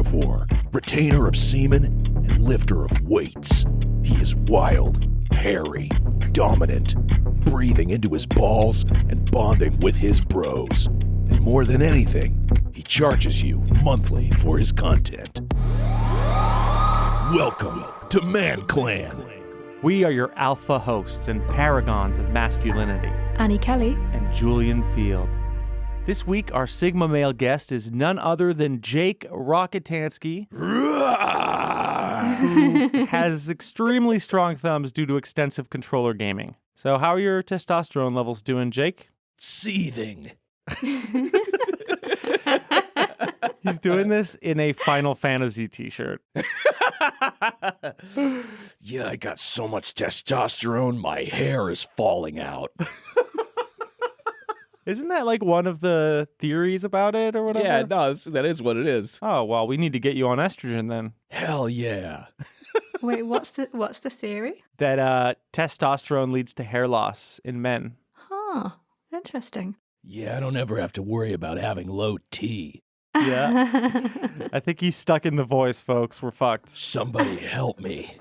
carnivore, retainer of semen, and lifter of weights. He is wild, hairy, dominant, breathing into his balls and bonding with his bros. And more than anything, he charges you monthly for his content. Welcome to Manclan. We are your alpha hosts and paragons of masculinity, Annie Kelly and Julian Field. This week, our Sigma male guest is none other than Jake Rocketansky, who has extremely strong thumbs due to extensive controller gaming. So how are your testosterone levels doing, Jake? Seething. He's doing this in a Final Fantasy t-shirt. Yeah, I got so much testosterone, my hair is falling out. Isn't that like one of the theories about it or whatever? Yeah, no, that is what it is. Oh, well, we need to get you on estrogen then. Hell yeah. Wait, what's the theory? That testosterone leads to hair loss in men. Huh, interesting. Yeah, I don't ever have to worry about having low T. Yeah. I think he's stuck in the voice, folks. We're fucked. Somebody help me.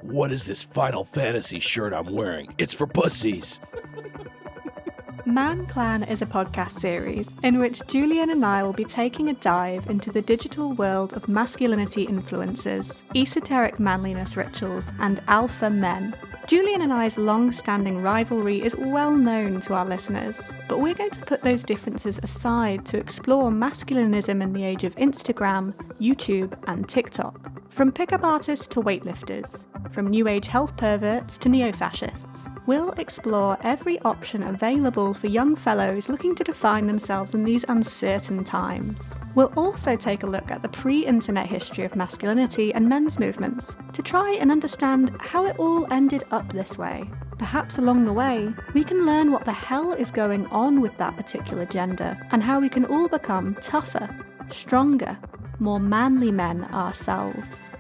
What is this Final Fantasy shirt I'm wearing? It's for pussies. Manclan is a podcast series in which Julian and I will be taking a dive into the digital world of masculinity influences, esoteric manliness rituals, and alpha men. Julian and I's long-standing rivalry is well known to our listeners, but we're going to put those differences aside to explore masculinism in the age of Instagram, YouTube, and TikTok. From pickup artists to weightlifters, from new age health perverts to neo-fascists, we'll explore every option available for young fellows looking to define themselves in these uncertain times. We'll also take a look at the pre-internet history of masculinity and men's movements to try and understand how it all ended up this way. Perhaps along the way, we can learn what the hell is going on with that particular gender and how we can all become tougher, stronger, more manly men ourselves.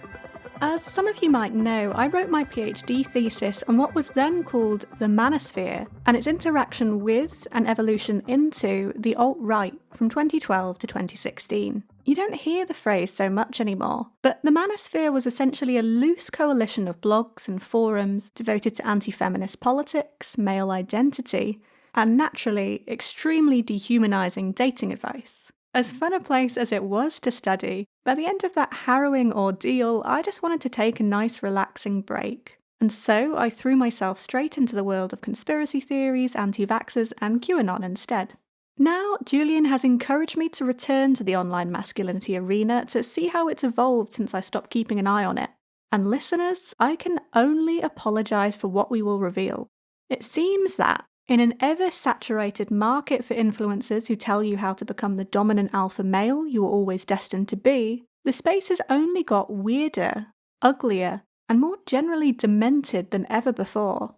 As some of you might know, I wrote my PhD thesis on what was then called the manosphere and its interaction with and evolution into the alt-right from 2012 to 2016. You don't hear the phrase so much anymore, but the manosphere was essentially a loose coalition of blogs and forums devoted to anti-feminist politics, male identity, and naturally, extremely dehumanizing dating advice. As fun a place as it was to study, by the end of that harrowing ordeal, I just wanted to take a nice relaxing break. And so I threw myself straight into the world of conspiracy theories, anti-vaxxers, and QAnon instead. Now, Julian has encouraged me to return to the online masculinity arena to see how it's evolved since I stopped keeping an eye on it. And listeners, I can only apologise for what we will reveal. It seems that, in an ever-saturated market for influencers who tell you how to become the dominant alpha male you were always destined to be, the space has only got weirder, uglier, and more generally demented than ever before.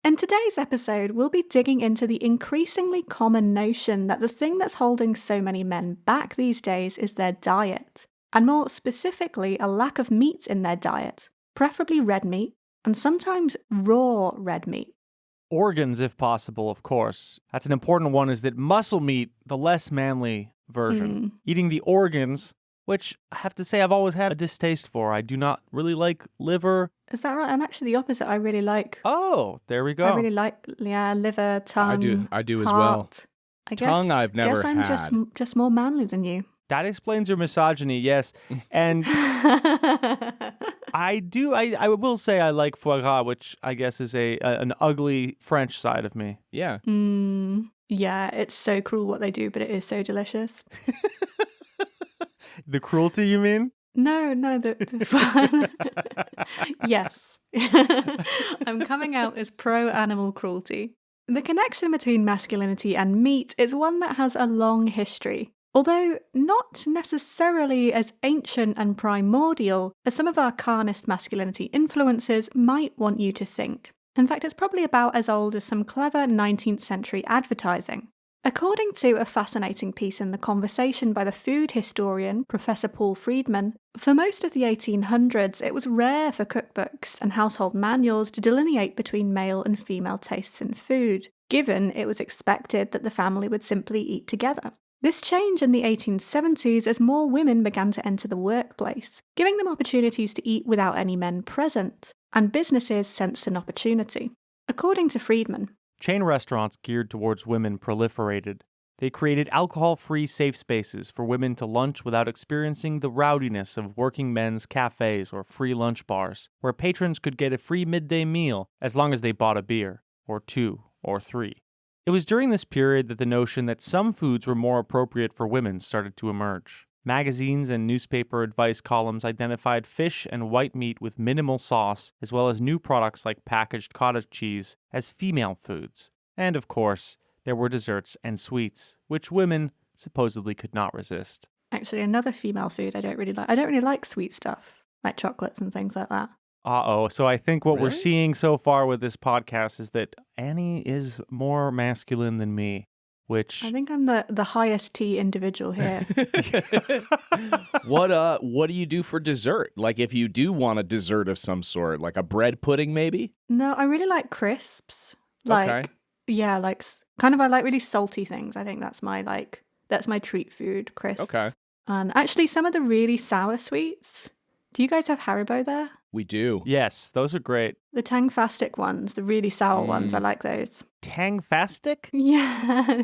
In today's episode, we'll be digging into the increasingly common notion that the thing that's holding so many men back these days is their diet, and more specifically, a lack of meat in their diet, preferably red meat, and sometimes raw red meat. Organs, if possible, of course. That's an important one, is that muscle meat, the less manly version. Eating the organs, which I have to say I've always had a distaste for. I do not really like liver. Is that right? I'm actually the opposite. I really like... Oh, there we go. I really like, liver, tongue, I do as heart. well. I guess, Tongue I've never I'm had. just more manly than you. That explains your misogyny, yes. And I will say I like foie gras, which I guess is an ugly French side of me. Yeah. Yeah, it's so cruel what they do, but it is so delicious. The cruelty, you mean? No, yes. I'm coming out as pro-animal cruelty. The connection between masculinity and meat is one that has a long history. Although not necessarily as ancient and primordial as some of our carnist masculinity influences might want you to think. In fact, it's probably about as old as some clever 19th century advertising. According to a fascinating piece in The Conversation by the food historian Professor Paul Friedman, for most of the 1800s it was rare for cookbooks and household manuals to delineate between male and female tastes in food, given it was expected that the family would simply eat together. This changed in the 1870s as more women began to enter the workplace, giving them opportunities to eat without any men present, and businesses sensed an opportunity. According to Friedman, chain restaurants geared towards women proliferated. They created alcohol-free safe spaces for women to lunch without experiencing the rowdiness of working men's cafes or free lunch bars, where patrons could get a free midday meal as long as they bought a beer, or 2 or 3. It was during this period that the notion that some foods were more appropriate for women started to emerge. Magazines and newspaper advice columns identified fish and white meat with minimal sauce, as well as new products like packaged cottage cheese, as female foods. And of course, there were desserts and sweets, which women supposedly could not resist. actually another female food I don't really like. I don't really like sweet stuff, like chocolates and things like that. Uh-oh. So I think what we're Really? seeing so far with this podcast is that Annie is more masculine than me, which... I think I'm the highest T individual here. What do you do for dessert? Like if you do want a dessert of some sort, like a bread pudding maybe? No, I really like crisps. Like, Okay. yeah, like kind of I like really salty things. I think that's my treat food, crisps. Okay. And actually some of the really sour sweets. Do you guys have Haribo there? We do. Yes, those are great. The Tang-fastic ones, the really sour ones, I like those. Tang-fastic? Yeah.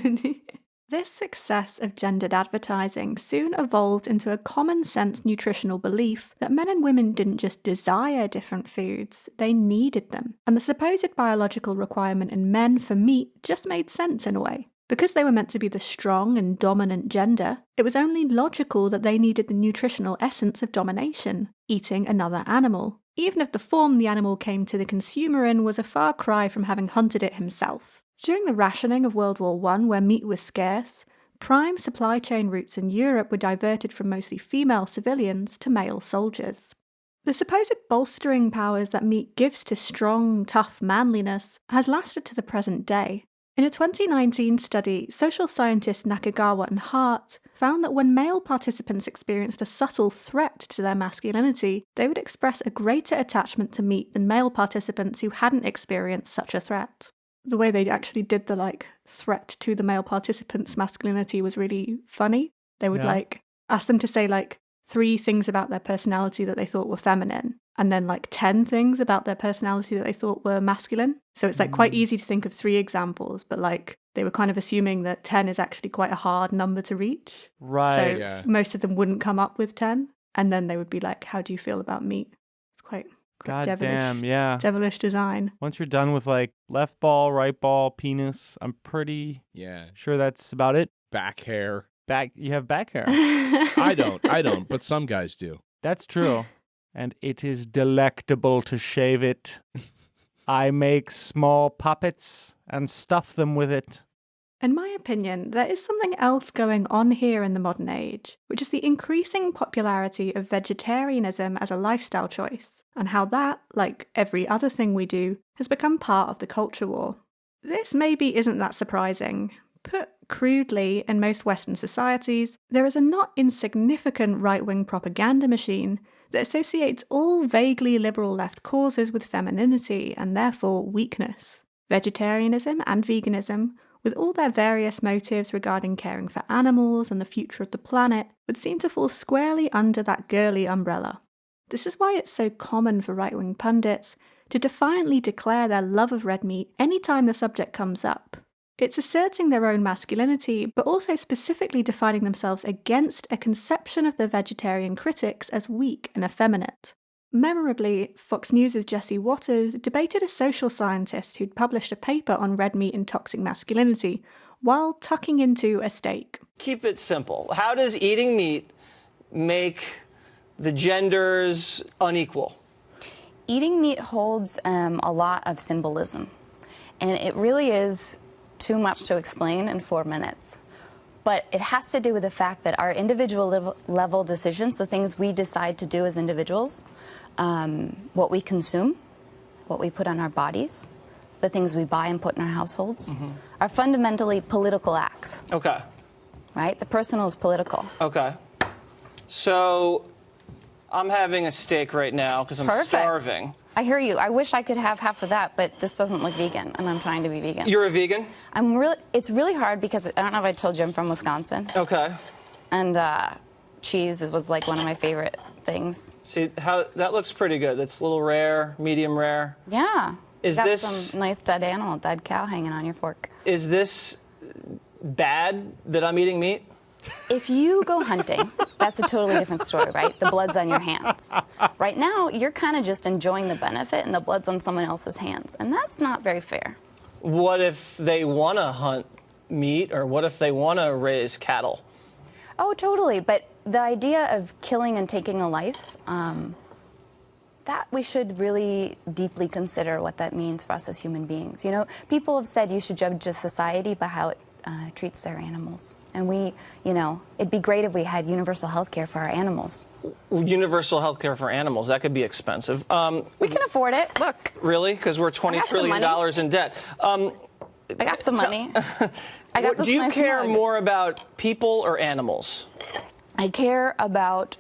This success of gendered advertising soon evolved into a common-sense nutritional belief that men and women didn't just desire different foods, they needed them. And the supposed biological requirement in men for meat just made sense in a way. Because they were meant to be the strong and dominant gender, it was only logical that they needed the nutritional essence of domination, eating another animal, even if the form the animal came to the consumer in was a far cry from having hunted it himself. During the rationing of World War I, where meat was scarce, prime supply chain routes in Europe were diverted from mostly female civilians to male soldiers. The supposed bolstering powers that meat gives to strong, tough manliness has lasted to the present day. In a 2019 study, social scientists Nakagawa and Hart found that when male participants experienced a subtle threat to their masculinity, they would express a greater attachment to meat than male participants who hadn't experienced such a threat. The way they actually did the threat to the male participants' masculinity was really funny. They would ask them to say 3 things about their personality that they thought were feminine, and then 10 things about their personality that they thought were masculine. So it's quite easy to think of 3 examples, but they were kind of assuming that 10 is actually quite a hard number to reach. Right. So most of them wouldn't come up with 10, and then they would be like, how do you feel about meat? It's quite God devilish. damn, yeah. Devilish design. Once you're done with left ball, right ball, penis, I'm pretty sure that's about it. Back hair. You have back hair. I don't, but some guys do. That's true. And it is delectable to shave it. I make small puppets and stuff them with it. In my opinion, there is something else going on here in the modern age, which is the increasing popularity of vegetarianism as a lifestyle choice, and how that, like every other thing we do, has become part of the culture war. This maybe isn't that surprising. Put crudely, in most Western societies, there is a not insignificant right-wing propaganda machine that associates all vaguely liberal left causes with femininity and therefore weakness. Vegetarianism and veganism, with all their various motives regarding caring for animals and the future of the planet, would seem to fall squarely under that girly umbrella. This is why it's so common for right-wing pundits to defiantly declare their love of red meat anytime the subject comes up. It's asserting their own masculinity, but also specifically defining themselves against a conception of the vegetarian critics as weak and effeminate. Memorably, Fox News' Jesse Watters debated a social scientist who'd published a paper on red meat and toxic masculinity while tucking into a steak. Keep it simple. How does eating meat make the genders unequal? Eating meat holds a lot of symbolism, and it really is too much to explain in 4 minutes. But it has to do with the fact that our individual level decisions, the things we decide to do as individuals, what we consume, what we put on our bodies, the things we buy and put in our households, are fundamentally political acts. Okay. Right? The personal is political. Okay. So I'm having a steak right now because I'm Perfect. starving. I hear you. I wish I could have half of that, but this doesn't look vegan, and I'm trying to be vegan. You're a vegan? It's really hard because I don't know if I told you I'm from Wisconsin. Okay. And cheese was like one of my favorite things. See, how that looks pretty good. That's a little rare, medium rare. Yeah. Is got this some nice dead animal, dead cow hanging on your fork? Is this bad that I'm eating meat? If you go hunting, that's a totally different story, right? The blood's on your hands. Right now, you're kind of just enjoying the benefit, and the blood's on someone else's hands, and that's not very fair. What if they want to hunt meat, or what if they want to raise cattle? Oh, totally. But the idea of killing and taking a life, that we should really deeply consider what that means for us as human beings. You know, people have said you should judge a society by how it treats their animals. And we, you know, it'd be great if we had universal health care for our animals. Universal health care for animals, that could be expensive. We can afford it. Look. Really? Because we're $20 trillion in debt. I got some money. I got this Do you nice care mug. more about people or animals? I care about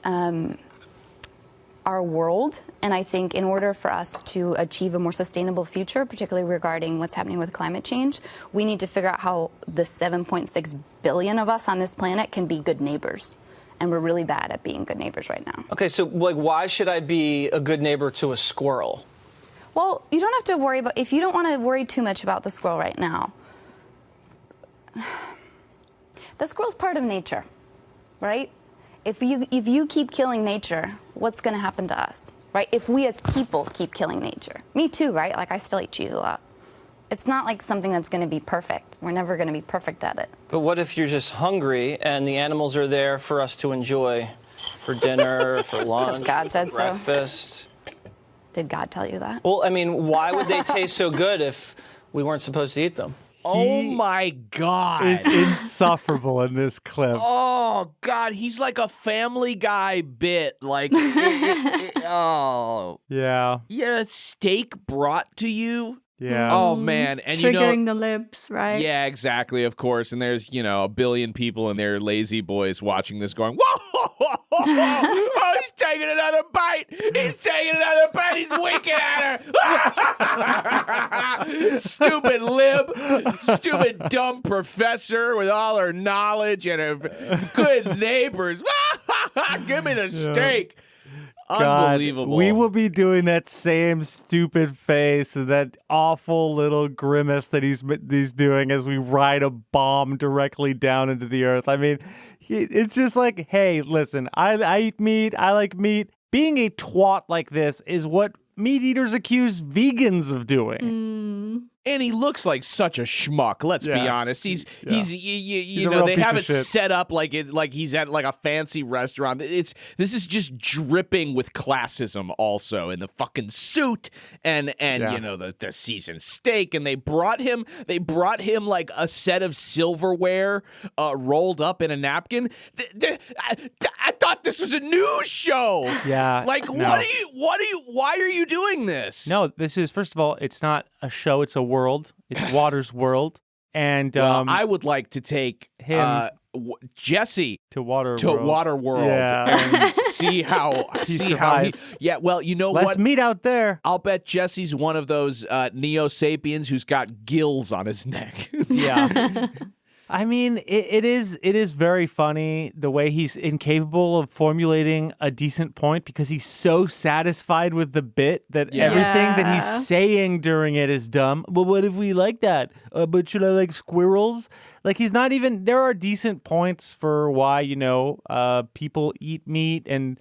our world, and I think in order for us to achieve a more sustainable future, particularly regarding what's happening with climate change, we need to figure out how the 7.6 billion of us on this planet can be good neighbors. And we're really bad at being good neighbors right now. Okay, so like, why should I be a good neighbor to a squirrel? Well, you don't have to worry about, if you don't want to worry too much about the squirrel right now, the squirrel's part of nature, right? If you keep killing nature, what's going to happen to us, right? If we as people keep killing nature. Me too, right? Like, I still eat cheese a lot. It's not like something that's going to be perfect. We're never going to be perfect at it. But what if you're just hungry and the animals are there for us to enjoy for dinner, for lunch, God said for so. breakfast? Did God tell you that? Well, I mean, why would they taste so good if we weren't supposed to eat them? Oh my God. Is insufferable in this clip. Oh God, he's like a Family Guy bit. Like, oh Yeah. yeah, steak brought to you. Yeah. Oh man, and Triggering the libs, right? yeah, exactly, of course. And there's a billion people and their lazy boys watching this, going, whoa, oh, he's taking another bite. He's taking another bite. He's winking at her. Stupid lib, stupid dumb professor with all her knowledge and her good neighbors. Give me the steak. God, Unbelievable. we will be doing that same stupid face and that awful little grimace that he's doing as we ride a bomb directly down into the earth. I mean, it's just like, hey, listen, I eat meat. I like meat. Being a twat like this is what meat eaters accuse vegans of doing. And he looks like such a schmuck. Let's be Yeah. honest. He's He's a real they piece have of it shit. set up like he's at like a fancy restaurant. This is just dripping with classism also in the fucking suit and the seasoned steak, and they brought him like a set of silverware rolled up in a napkin. I thought this was a news show. Yeah. Like no. why are you doing this? No, this is, first of all, it's not a show. It's a world. It's Water's world. And Well, I would like to take him Jesse to Water to World. Waterworld Yeah. and see how survives. Yeah, well, you know Less what? meat out there. I'll bet Jesse's one of those neo-sapiens who's got gills on his neck. Yeah. I mean, it is very funny the way he's incapable of formulating a decent point because he's so satisfied with the bit that everything that Yeah. he's saying during it is dumb. But what if we like that? But should I like squirrels? Like, he's not even, there are decent points for why, people eat meat, and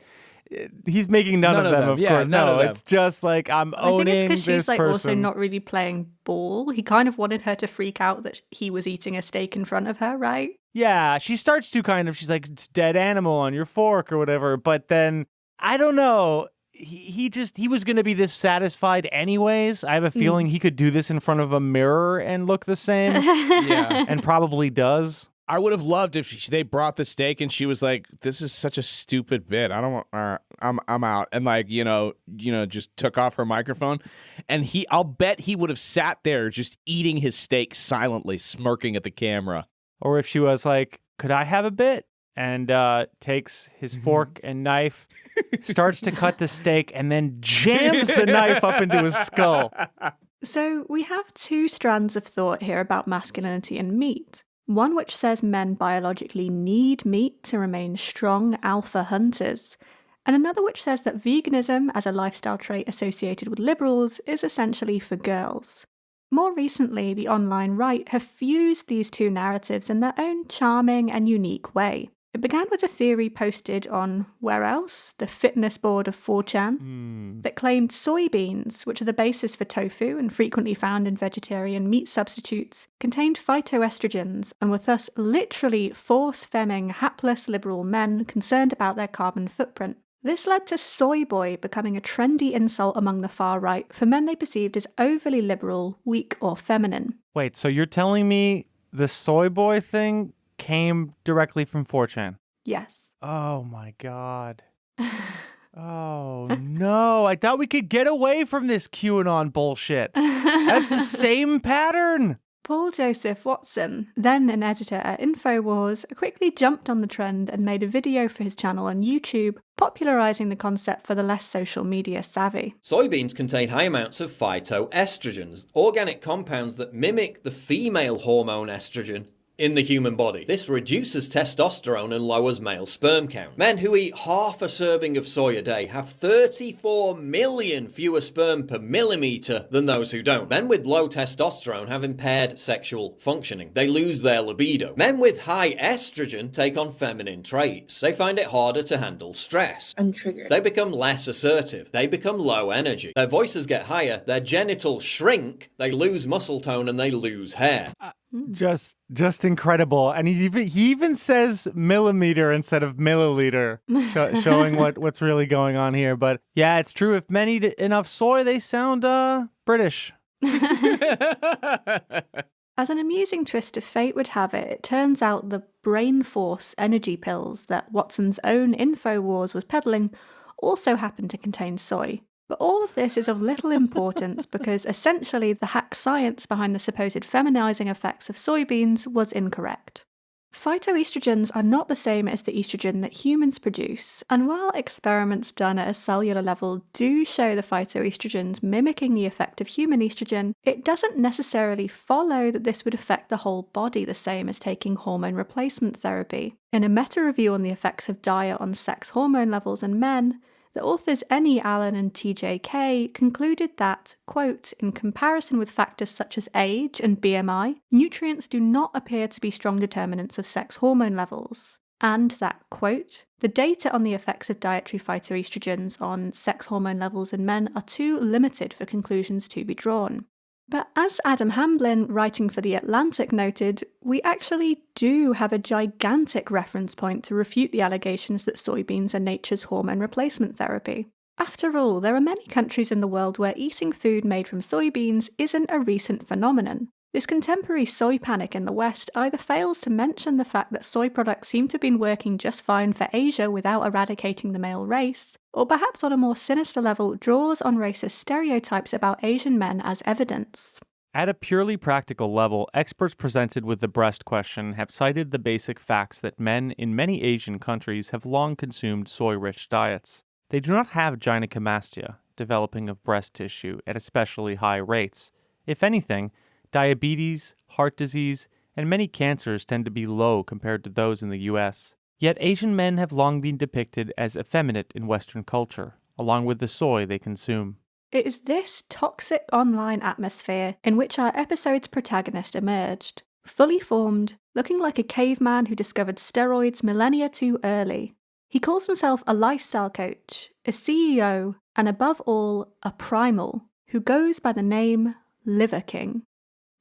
he's making none of them, of yeah, course. none No, of them. it's just like, I'm I think owning it's because this she's like person. also not really playing ball. He kind of wanted her to freak out that he was eating a steak in front of her, right? Yeah, she starts to she's like, it's dead animal on your fork or whatever. But then, I don't know, he was going to be this satisfied anyways. I have a feeling he could do this in front of a mirror and look the same. Yeah. And probably does. I would have loved if they brought the steak and she was like, "This is such a stupid bit. I don't want. I'm out." And like just took off her microphone, and I'll bet he would have sat there just eating his steak silently, smirking at the camera. Or if she was like, could I have a bit? and takes his fork and knife, starts to cut the steak, and then jams the knife up into his skull. So we have two strands of thought here about masculinity and meat. One which says men biologically need meat to remain strong alpha hunters, and another which says that veganism as a lifestyle trait associated with liberals is essentially for girls. More recently, the online right have fused these two narratives in their own charming and unique way. It began with a theory posted on, where else? The fitness board of 4chan, that claimed soybeans, which are the basis for tofu and frequently found in vegetarian meat substitutes, contained phytoestrogens and were thus literally force-femming hapless liberal men concerned about their carbon footprint. This led to soy boy becoming a trendy insult among the far right for men they perceived as overly liberal, weak, or feminine. Wait, so you're telling me the soy boy thing came directly from 4chan? Yes. Oh my God. Oh no, I thought we could get away from this QAnon bullshit. That's the same pattern. Paul Joseph Watson, then an editor at InfoWars, quickly jumped on the trend and made a video for his channel on YouTube, popularising the concept for the less social media savvy. Soybeans contain high amounts of phytoestrogens, organic compounds that mimic the female hormone estrogen in the human body. This reduces testosterone and lowers male sperm count. Men who eat half a serving of soy a day have 34 million fewer sperm per millimeter than those who don't. Men with low testosterone have impaired sexual functioning. They lose their libido. Men with high estrogen take on feminine traits. They find it harder to handle stress. I'm triggered. They become less assertive. They become low energy. Their voices get higher. Their genitals shrink. They lose muscle tone and they lose hair. Just incredible. And he even says millimeter instead of milliliter, showing what's really going on here. But yeah, it's true. If men eat enough soy, they sound British. As an amusing twist of fate would have it, it turns out the brain force energy pills that Watson's own InfoWars was peddling also happen to contain soy. But all of this is of little importance because essentially the hack science behind the supposed feminizing effects of soybeans was incorrect. Phytoestrogens are not the same as the estrogen that humans produce, and while experiments done at a cellular level do show the phytoestrogens mimicking the effect of human estrogen, it doesn't necessarily follow that this would affect the whole body the same as taking hormone replacement therapy. In a meta-review on the effects of diet on sex hormone levels in men, the authors N.E. Allen and T.J.K. concluded that, quote, in comparison with factors such as age and BMI, nutrients do not appear to be strong determinants of sex hormone levels, and that, quote, the data on the effects of dietary phytoestrogens on sex hormone levels in men are too limited for conclusions to be drawn. But as Adam Hamblin, writing for The Atlantic, noted, we actually do have a gigantic reference point to refute the allegations that soybeans are nature's hormone replacement therapy. After all, there are many countries in the world where eating food made from soybeans isn't a recent phenomenon. This contemporary soy panic in the West either fails to mention the fact that soy products seem to have been working just fine for Asia without eradicating the male race, or perhaps on a more sinister level draws on racist stereotypes about Asian men as evidence. At a purely practical level, experts presented with the breast question have cited the basic facts that men in many Asian countries have long consumed soy-rich diets. They do not have gynecomastia, developing of breast tissue, at especially high rates. If anything, diabetes, heart disease, and many cancers tend to be low compared to those in the US. Yet Asian men have long been depicted as effeminate in Western culture, along with the soy they consume. It is this toxic online atmosphere in which our episode's protagonist emerged, fully formed, looking like a caveman who discovered steroids millennia too early. He calls himself a lifestyle coach, a CEO, and above all, a primal, who goes by the name Liver King.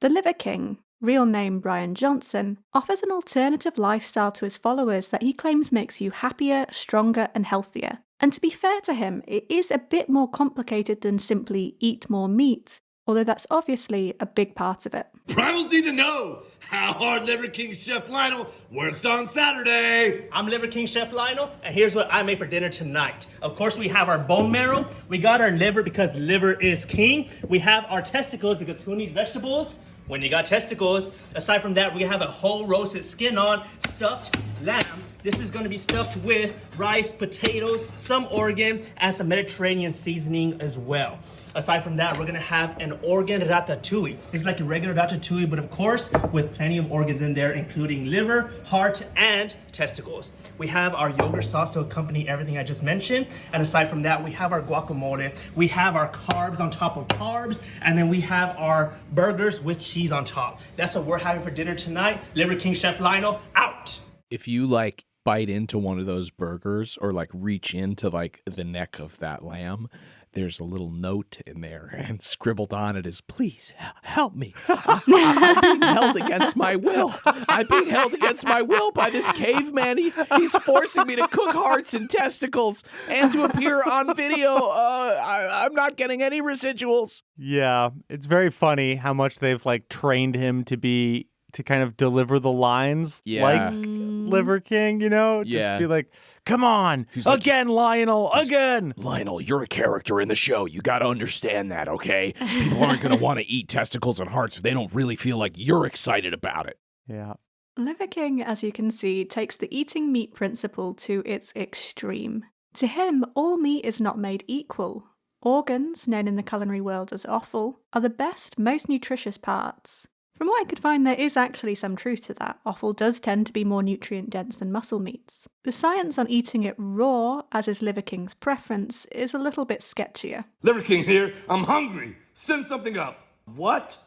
The Liver King, real name Brian Johnson, offers an alternative lifestyle to his followers that he claims makes you happier, stronger, and healthier. And to be fair to him, it is a bit more complicated than simply eat more meat, although that's obviously a big part of it. Primals need to know how hard Liver King Chef Lionel works on Saturday. I'm Liver King Chef Lionel, and here's what I made for dinner tonight. Of course, we have our bone marrow. We got our liver because liver is king. We have our testicles because who needs vegetables when you got testicles? Aside from that, we have a whole roasted skin on stuffed lamb This is going to be stuffed with rice, potatoes, some organ, and some Mediterranean seasoning as well. Aside from that, we're going to have an organ ratatouille. It's like a regular ratatouille, but of course, with plenty of organs in there, including liver, heart, and testicles. We have our yogurt sauce to accompany everything I just mentioned. And aside from that, we have our guacamole. We have our carbs on top of carbs. And then we have our burgers with cheese on top. That's what we're having for dinner tonight. Liver King Chef Lionel, out! If you like bite into one of those burgers or like reach into like the neck of that lamb, there's a little note in there, and scribbled on it is, please help me. I'm being held against my will. I'm being held against my will by this caveman. He's forcing me to cook hearts and testicles and to appear on video. I'm not getting any residuals. Yeah, it's very funny how much they've like trained him to kind of deliver the lines like Liver King, you know? Just be like, come on, again, Lionel, again. Lionel, you're a character in the show. You got to understand that, okay? People aren't going to want to eat testicles and hearts if they don't really feel like you're excited about it. Yeah. Liver King, as you can see, takes the eating meat principle to its extreme. To him, all meat is not made equal. Organs, known in the culinary world as offal, are the best, most nutritious parts. From what I could find, there is actually some truth to that. Offal does tend to be more nutrient-dense than muscle meats. The science on eating it raw, as is Liver King's preference, is a little bit sketchier. Liver King here. I'm hungry. Send something up. What?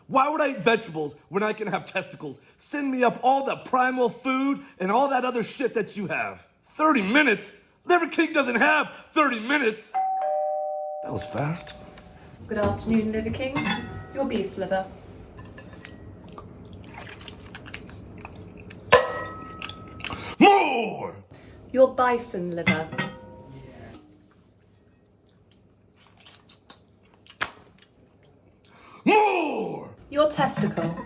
Why would I eat vegetables when I can have testicles? Send me up all the primal food and all that other shit that you have. 30 minutes? Liver King doesn't have 30 minutes. That was fast. Good afternoon, Liver King. Your beef liver. More! Your bison liver. More! Your testicle.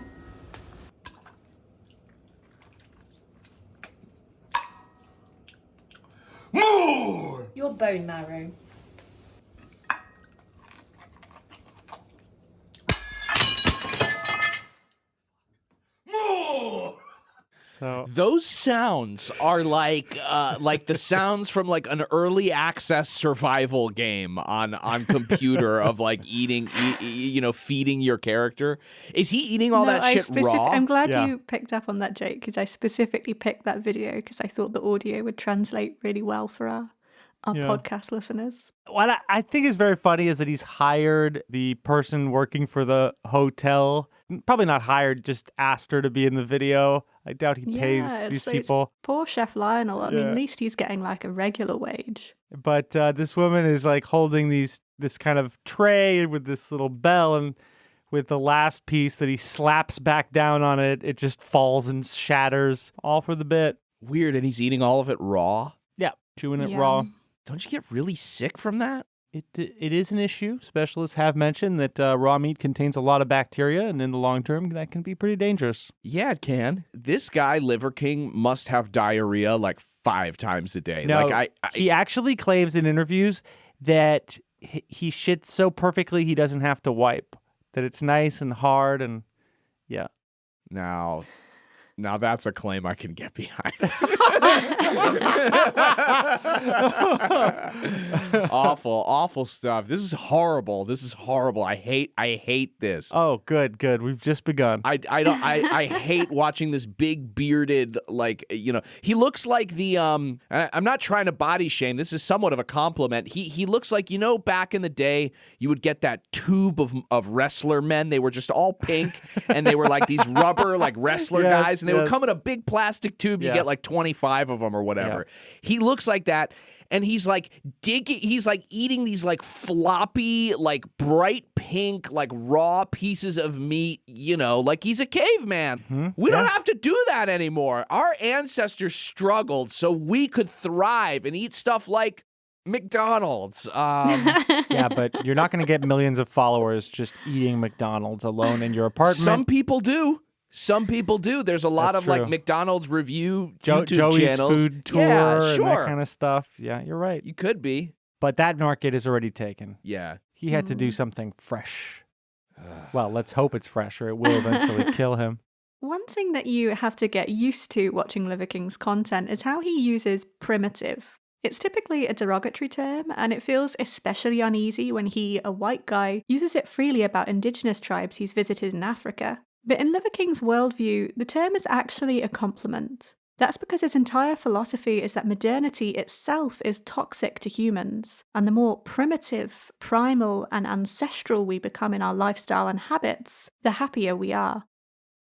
More! Your bone marrow. More! So Those sounds are like the sounds from like an early access survival game on computer of like eating, feeding your character. Is he eating all that shit raw? I'm glad you picked up on that, Jake, because I specifically picked that video because I thought the audio would translate really well for our podcast listeners. what I think is very funny is that he's hired the person working for the hotel. Probably not hired, just asked her to be in the video. I doubt he pays these people. Poor Chef Lionel. I mean, at least he's getting like a regular wage. But this woman is like holding this kind of tray with this little bell, and with the last piece that he slaps back down on it, it just falls and shatters, all for the bit. Weird, and he's eating all of it raw? Yeah, chewing it raw. Don't you get really sick from that? It is an issue. Specialists have mentioned that raw meat contains a lot of bacteria, and in the long term, that can be pretty dangerous. Yeah, it can. This guy, Liver King, must have diarrhea like 5 times a day. No, like he actually claims in interviews that he shits so perfectly he doesn't have to wipe. That it's nice and hard, and yeah. Now that's a claim I can get behind. Awful stuff. This is horrible. I hate this. Oh, good. We've just begun. I hate watching this big bearded, he looks like the I'm not trying to body shame. This is somewhat of a compliment. He looks like, back in the day you would get that tube of wrestler men. They were just all pink and they were like these rubber wrestler guys. And they would come in a big plastic tube. You get like 25 of them or whatever. Yeah. He looks like that. And he's like eating these like floppy, like bright pink, like raw pieces of meat, like he's a caveman. Mm-hmm. We don't have to do that anymore. Our ancestors struggled so we could thrive and eat stuff like McDonald's. Yeah, but you're not going to get millions of followers just eating McDonald's alone in your apartment. Some people do. There's a lot of like McDonald's review YouTube Joey's channels. Food Tour and that kind of stuff. Yeah, you're right. You could be. But that market is already taken. Yeah. He had to do something fresh. Well, let's hope it's fresh or it will eventually kill him. One thing that you have to get used to watching Liver King's content is how he uses primitive. It's typically a derogatory term, and it feels especially uneasy when he, a white guy, uses it freely about indigenous tribes he's visited in Africa. But in Liver King's worldview, the term is actually a compliment. That's because his entire philosophy is that modernity itself is toxic to humans, and the more primitive, primal, and ancestral we become in our lifestyle and habits, the happier we are.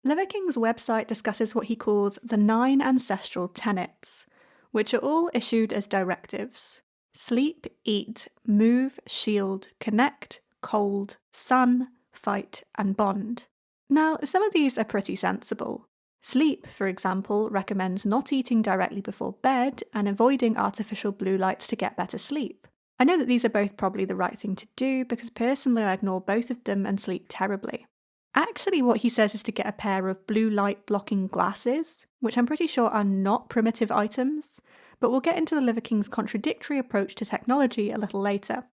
Liver King's website discusses what he calls the 9 ancestral tenets, which are all issued as directives: sleep, eat, move, shield, connect, cold, sun, fight, and bond. Now, some of these are pretty sensible. Sleep, for example, recommends not eating directly before bed and avoiding artificial blue lights to get better sleep. I know that these are both probably the right thing to do because personally I ignore both of them and sleep terribly. Actually, what he says is to get a pair of blue light blocking glasses, which I'm pretty sure are not primitive items, but we'll get into the Liver King's contradictory approach to technology a little later.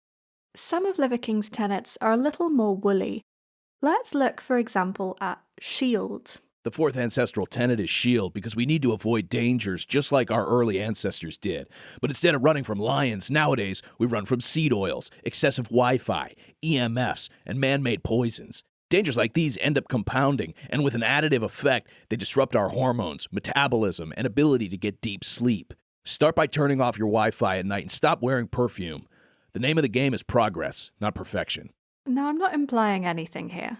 Some of Liver King's tenets are a little more woolly. Let's look, for example, at shield. The 4th ancestral tenet is shield because we need to avoid dangers just like our early ancestors did. But instead of running from lions, nowadays we run from seed oils, excessive Wi-Fi, EMFs, and man-made poisons. Dangers like these end up compounding, and with an additive effect, they disrupt our hormones, metabolism, and ability to get deep sleep. Start by turning off your Wi-Fi at night and stop wearing perfume. The name of the game is progress, not perfection. Now, I'm not implying anything here.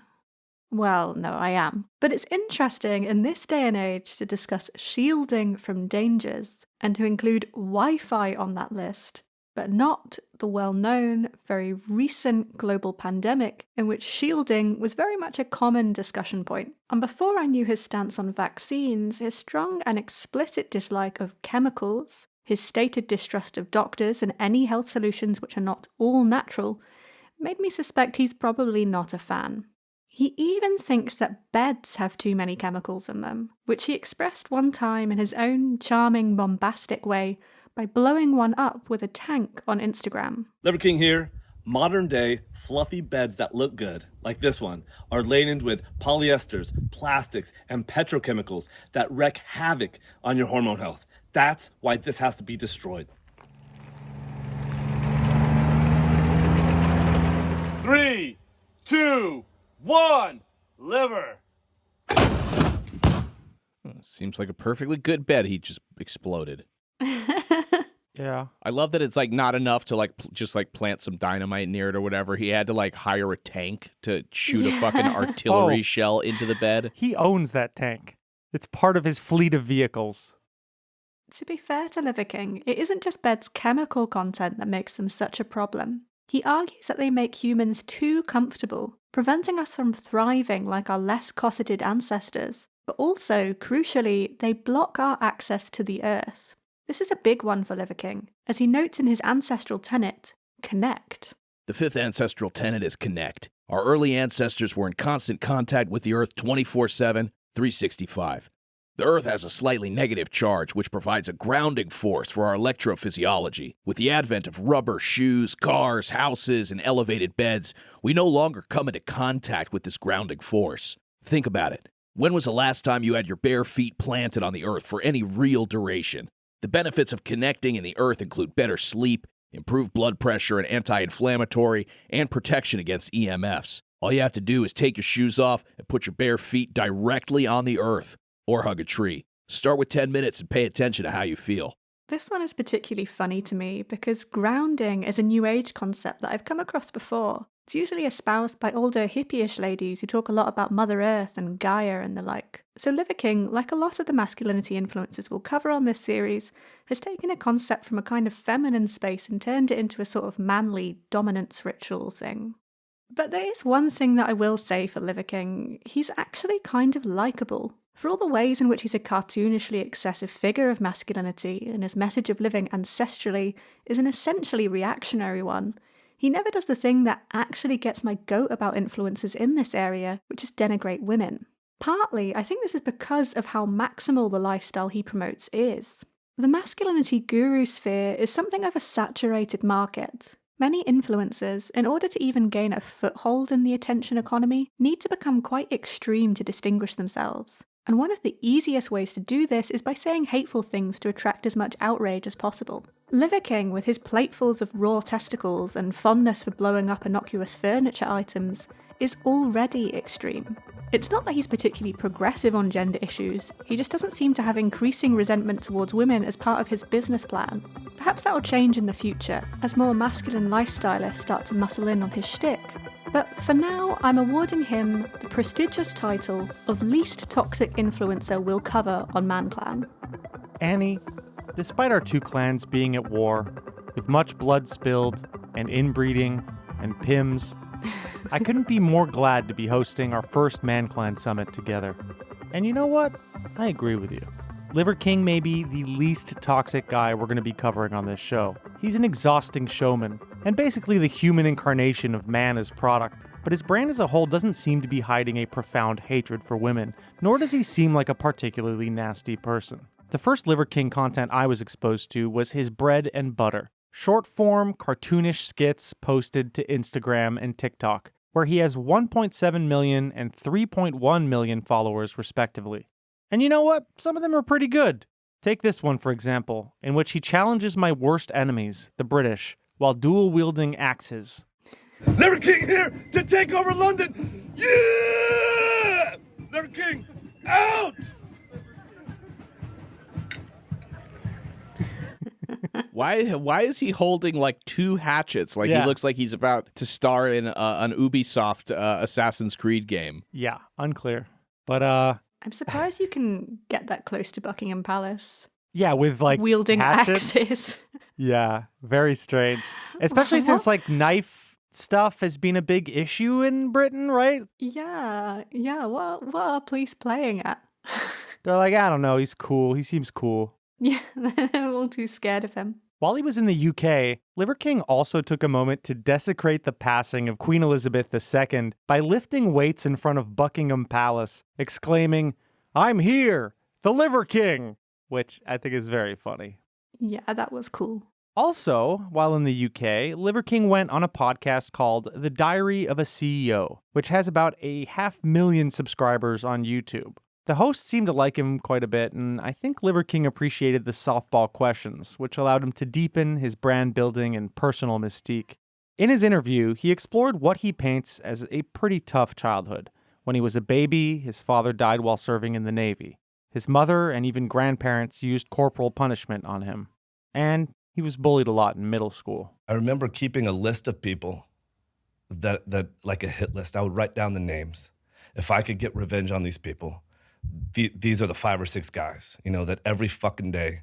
Well, no, I am. But it's interesting in this day and age to discuss shielding from dangers and to include Wi-Fi on that list, but not the well-known, very recent global pandemic in which shielding was very much a common discussion point. And before I knew his stance on vaccines, his strong and explicit dislike of chemicals, his stated distrust of doctors and any health solutions which are not all natural, made me suspect he's probably not a fan. He even thinks that beds have too many chemicals in them, which he expressed one time in his own charming, bombastic way by blowing one up with a tank on Instagram. Liver King here. Modern day, fluffy beds that look good, like this one, are laden with polyesters, plastics, and petrochemicals that wreak havoc on your hormone health. That's why this has to be destroyed. 3, 2, 1, liver. Seems like a perfectly good bed he just exploded. Yeah. I love that it's like not enough to just plant some dynamite near it or whatever. He had to like hire a tank to shoot a fucking artillery shell into the bed. He owns that tank. It's part of his fleet of vehicles. To be fair to Liver King, it isn't just beds' chemical content that makes them such a problem. He argues that they make humans too comfortable, preventing us from thriving like our less cosseted ancestors. But also, crucially, they block our access to the earth. This is a big one for Liver King, as he notes in his ancestral tenet, connect. The 5th ancestral tenet is connect. Our early ancestors were in constant contact with the earth 24/7, 365. The earth has a slightly negative charge, which provides a grounding force for our electrophysiology. With the advent of rubber, shoes, cars, houses, and elevated beds, we no longer come into contact with this grounding force. Think about it. When was the last time you had your bare feet planted on the earth for any real duration? The benefits of connecting in the earth include better sleep, improved blood pressure and anti-inflammatory, and protection against EMFs. All you have to do is take your shoes off and put your bare feet directly on the earth, or hug a tree. Start with 10 minutes and pay attention to how you feel. This one is particularly funny to me because grounding is a new age concept that I've come across before. It's usually espoused by older hippie-ish ladies who talk a lot about Mother Earth and Gaia and the like. So Liver King, like a lot of the masculinity influences we'll cover on this series, has taken a concept from a kind of feminine space and turned it into a sort of manly dominance ritual thing. But there is one thing that I will say for Liver King: he's actually kind of likeable. For all the ways in which he's a cartoonishly excessive figure of masculinity and his message of living ancestrally is an essentially reactionary one, he never does the thing that actually gets my goat about influencers in this area, which is denigrate women. Partly, I think this is because of how maximal the lifestyle he promotes is. The masculinity guru sphere is something of a saturated market. Many influencers, in order to even gain a foothold in the attention economy, need to become quite extreme to distinguish themselves. And one of the easiest ways to do this is by saying hateful things to attract as much outrage as possible. Liver King, with his platefuls of raw testicles and fondness for blowing up innocuous furniture items, is already extreme. It's not that he's particularly progressive on gender issues, he just doesn't seem to have increasing resentment towards women as part of his business plan. Perhaps that'll change in the future, as more masculine lifestylists start to muscle in on his shtick. But for now, I'm awarding him the prestigious title of Least Toxic Influencer we'll cover on Manclan. Annie, despite our two clans being at war, with much blood spilled, and inbreeding, and pims, I couldn't be more glad to be hosting our first Manclan summit together. And you know what? I agree with you. Liver King may be the least toxic guy we're going to be covering on this show. He's an exhausting showman, and basically the human incarnation of man as product. But his brand as a whole doesn't seem to be hiding a profound hatred for women, nor does he seem like a particularly nasty person. The first Liver King content I was exposed to was his bread and butter. Short-form, cartoonish skits posted to Instagram and TikTok, where he has 1.7 million and 3.1 million followers respectively. And you know what? Some of them are pretty good. Take this one, for example, in which he challenges my worst enemies, the British, while dual-wielding axes. Liver King here to take over London! Yeah! Liver King, out! Why is he holding like two hatchets? Like he looks like he's about to star in an Ubisoft Assassin's Creed game. Yeah, unclear. But I'm surprised you can get that close to Buckingham Palace. Yeah, with like wielding hatchets. axes. Yeah, very strange. Especially since like knife stuff has been a big issue in Britain, right? Yeah. What are police playing at? They're like, I don't know, he's cool. He seems cool. Yeah, they're all too scared of him. While he was in the UK, Liver King also took a moment to desecrate the passing of Queen Elizabeth II by lifting weights in front of Buckingham Palace, exclaiming, "I'm here, the Liver King," which I think is very funny. Yeah, that was cool. Also, while in the UK, Liver King went on a podcast called The Diary of a CEO, which has about 500,000 subscribers on YouTube. The host seemed to like him quite a bit, and I think Liver King appreciated the softball questions, which allowed him to deepen his brand building and personal mystique. In his interview, he explored what he paints as a pretty tough childhood. When he was a baby, his father died while serving in the Navy. His mother and even grandparents used corporal punishment on him. And he was bullied a lot in middle school. I remember keeping a list of people that like a hit list. I would write down the names. If I could get revenge on these people, these are the 5 or 6 guys, that every fucking day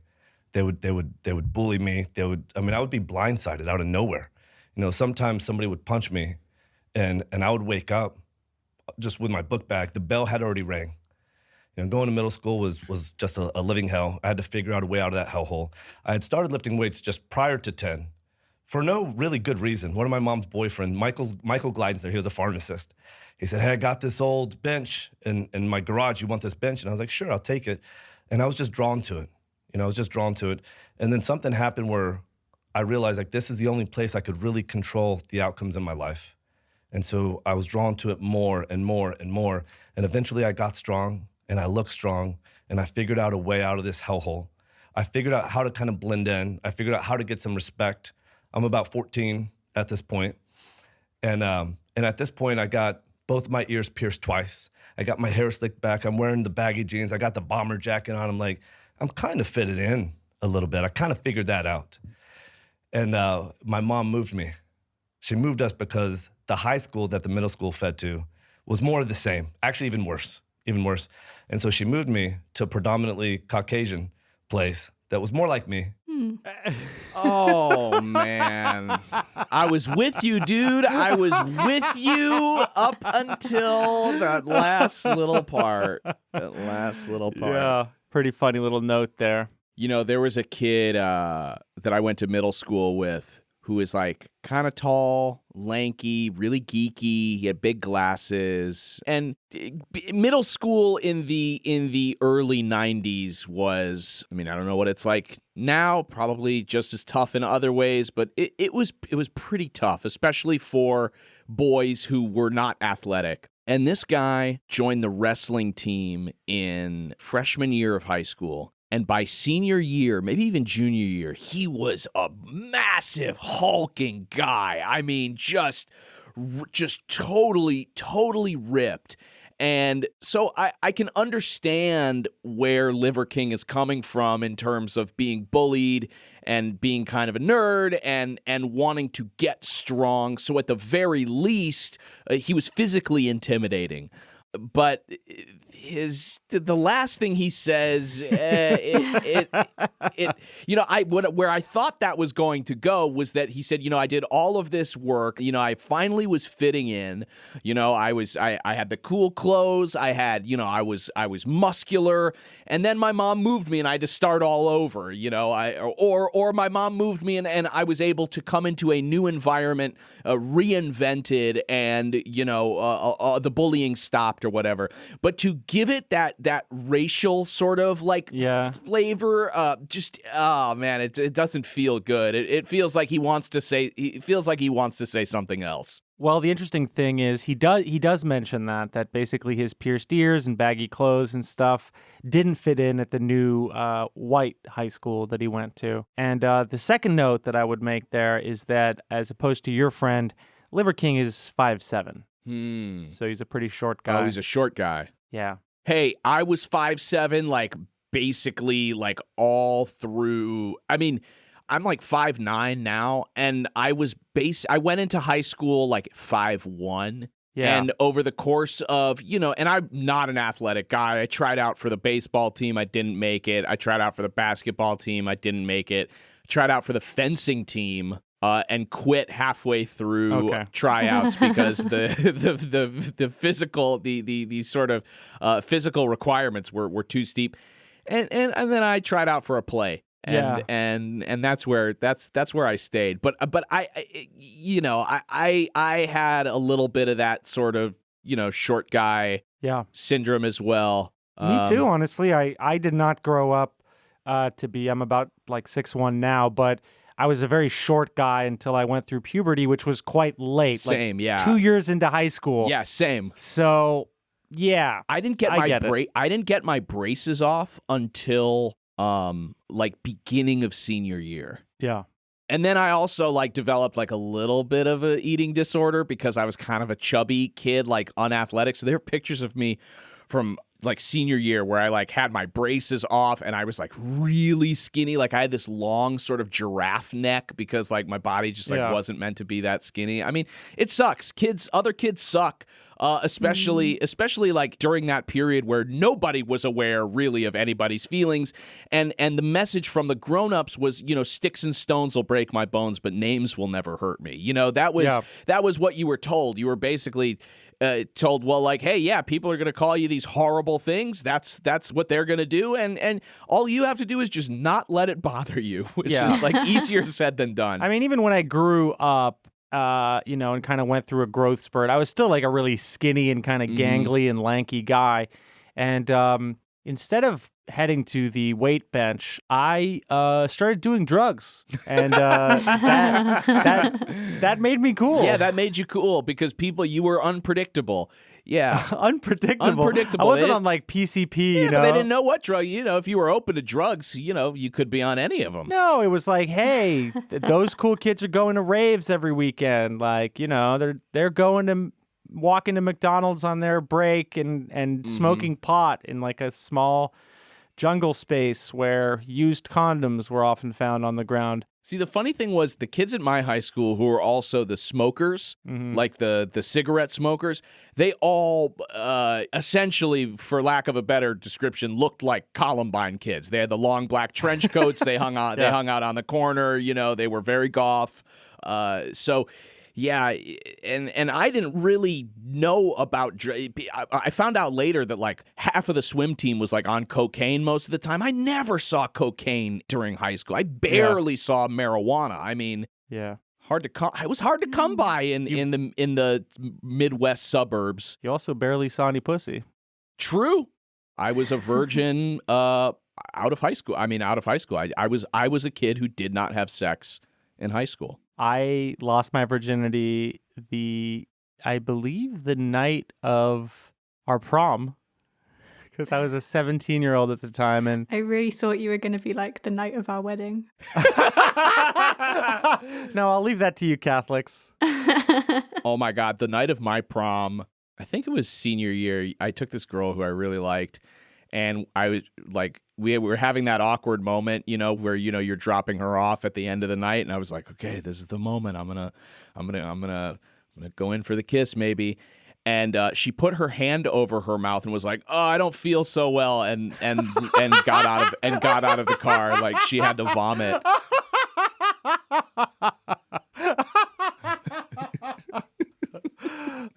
they would bully me. I would be blindsided out of nowhere. Sometimes somebody would punch me and I would wake up just with my book bag. The bell had already rang. Going to middle school was just a living hell. I had to figure out a way out of that hellhole. I had started lifting weights just prior to 10 for no really good reason. One of my mom's boyfriend, Michael Glides there, he was a pharmacist. He said, "Hey, I got this old bench in my garage. You want this bench?" And I was like, "Sure, I'll take it." And I was just drawn to it. And then something happened where I realized like this is the only place I could really control the outcomes in my life. And so I was drawn to it more and more and more. And eventually I got strong and I looked strong and I figured out a way out of this hellhole. I figured out how to kind of blend in. I figured out how to get some respect. I'm about 14 at this point. And at this point I got both my ears pierced twice. I got my hair slicked back. I'm wearing the baggy jeans. I got the bomber jacket on. I'm kind of fitted in a little bit. I kind of figured that out. And my mom moved me. She moved us because the high school that the middle school fed to was more of the same, actually even worse. And so she moved me to a predominantly Caucasian place that was more like me. Oh, man. I was with you, dude. I was with you up until that last little part. Yeah, pretty funny little note there. There was a kid that I went to middle school with who was like kind of tall, lanky, really geeky. He had big glasses. And middle school in the early 90s was, I don't know what it's like now, probably just as tough in other ways, but it was pretty tough, especially for boys who were not athletic. And this guy joined the wrestling team in freshman year of high school. And by senior year, maybe even junior year, he was a massive hulking guy. I mean, just totally ripped. And so I can understand where Liver King is coming from in terms of being bullied and being kind of a nerd and wanting to get strong. So at the very least, he was physically intimidating. But the last thing he says, where I thought that was going to go was that he said, I did all of this work, I finally was fitting in, I had the cool clothes, I had, I was muscular, and then my mom moved me and I had to start all over, or my mom moved me and I was able to come into a new environment, reinvented, and the bullying stopped or whatever. But to give it that racial sort of flavor, it doesn't feel good. It feels like he wants to say something else. Well, the interesting thing is he does mention that basically his pierced ears and baggy clothes and stuff didn't fit in at the new white high school that he went to. And the second note that I would make there is that as opposed to your friend, Liver King is 5'7". So he's a pretty short guy. Oh, he's a short guy. Yeah. Hey, I was 5'7", basically all through. I mean, I'm 5'9" now, and I went into high school 5'1". Yeah. And over the course of, and I'm not an athletic guy. I tried out for the baseball team. I didn't make it. I tried out for the basketball team. I didn't make it. I tried out for the fencing team. And quit halfway through tryouts because the physical the sort of physical requirements were too steep, and then I tried out for a play, and that's where I stayed. But I had a little bit of that sort of short guy syndrome as well. Me too, honestly. I did not grow up to be. I'm about 6'1" now, but I was a very short guy until I went through puberty, which was quite late. Same, yeah. 2 years into high school. Yeah, same. So, yeah. I didn't get my braces off until beginning of senior year. Yeah. And then I also developed a little bit of a eating disorder because I was kind of a chubby kid, unathletic. So there are pictures of me from senior year where I had my braces off and I was really skinny. I had this long sort of giraffe neck because my body just wasn't meant to be that skinny. I mean, it sucks. Other kids suck. Especially during that period where nobody was aware really of anybody's feelings. And the message from the grown-ups was, sticks and stones will break my bones, but names will never hurt me. That was what you were told. You were basically told, well, hey, yeah, people are going to call you these horrible things. That's what they're going to do. And all you have to do is just not let it bother you, which is easier said than done. I mean, even when I grew up, and kind of went through a growth spurt, I was still a really skinny and kind of gangly and lanky guy. And instead of heading to the weight bench, I started doing drugs, and that made me cool. Yeah, that made you cool because you were unpredictable. Yeah. Unpredictable. I wasn't on PCP, but they didn't know what drug. If you were open to drugs, you could be on any of them. No, it was hey, those cool kids are going to raves every weekend. They're going to walking to McDonald's on their break and smoking pot in a small jungle space where used condoms were often found on the ground. See, the funny thing was the kids at my high school who were also the smokers, the cigarette smokers, they all essentially, for lack of a better description, looked like Columbine kids. They had the long black trench coats. They hung out. They hung out on the corner. They were very goth. Yeah, and I didn't really know about. I found out later that half of the swim team was on cocaine most of the time. I never saw cocaine during high school. I barely saw marijuana. I mean, yeah, it was hard to come by in the Midwest suburbs. You also barely saw any pussy. True, I was a virgin out of high school. I was a kid who did not have sex in high school. I lost my virginity the I believe, the night of our prom, because I was a 17-year-old at the time. And I really thought you were going to be like the night of our wedding. No, I'll leave that to you Catholics. Oh my God, the night of my prom, I think it was senior year, I took this girl who I really liked, and I was like, we were having that awkward moment, where, you're dropping her off at the end of the night, and I was like, okay, this is the moment. I'm gonna go in for the kiss, maybe. And she put her hand over her mouth and was like, "Oh, I don't feel so well," and got out of the car like she had to vomit.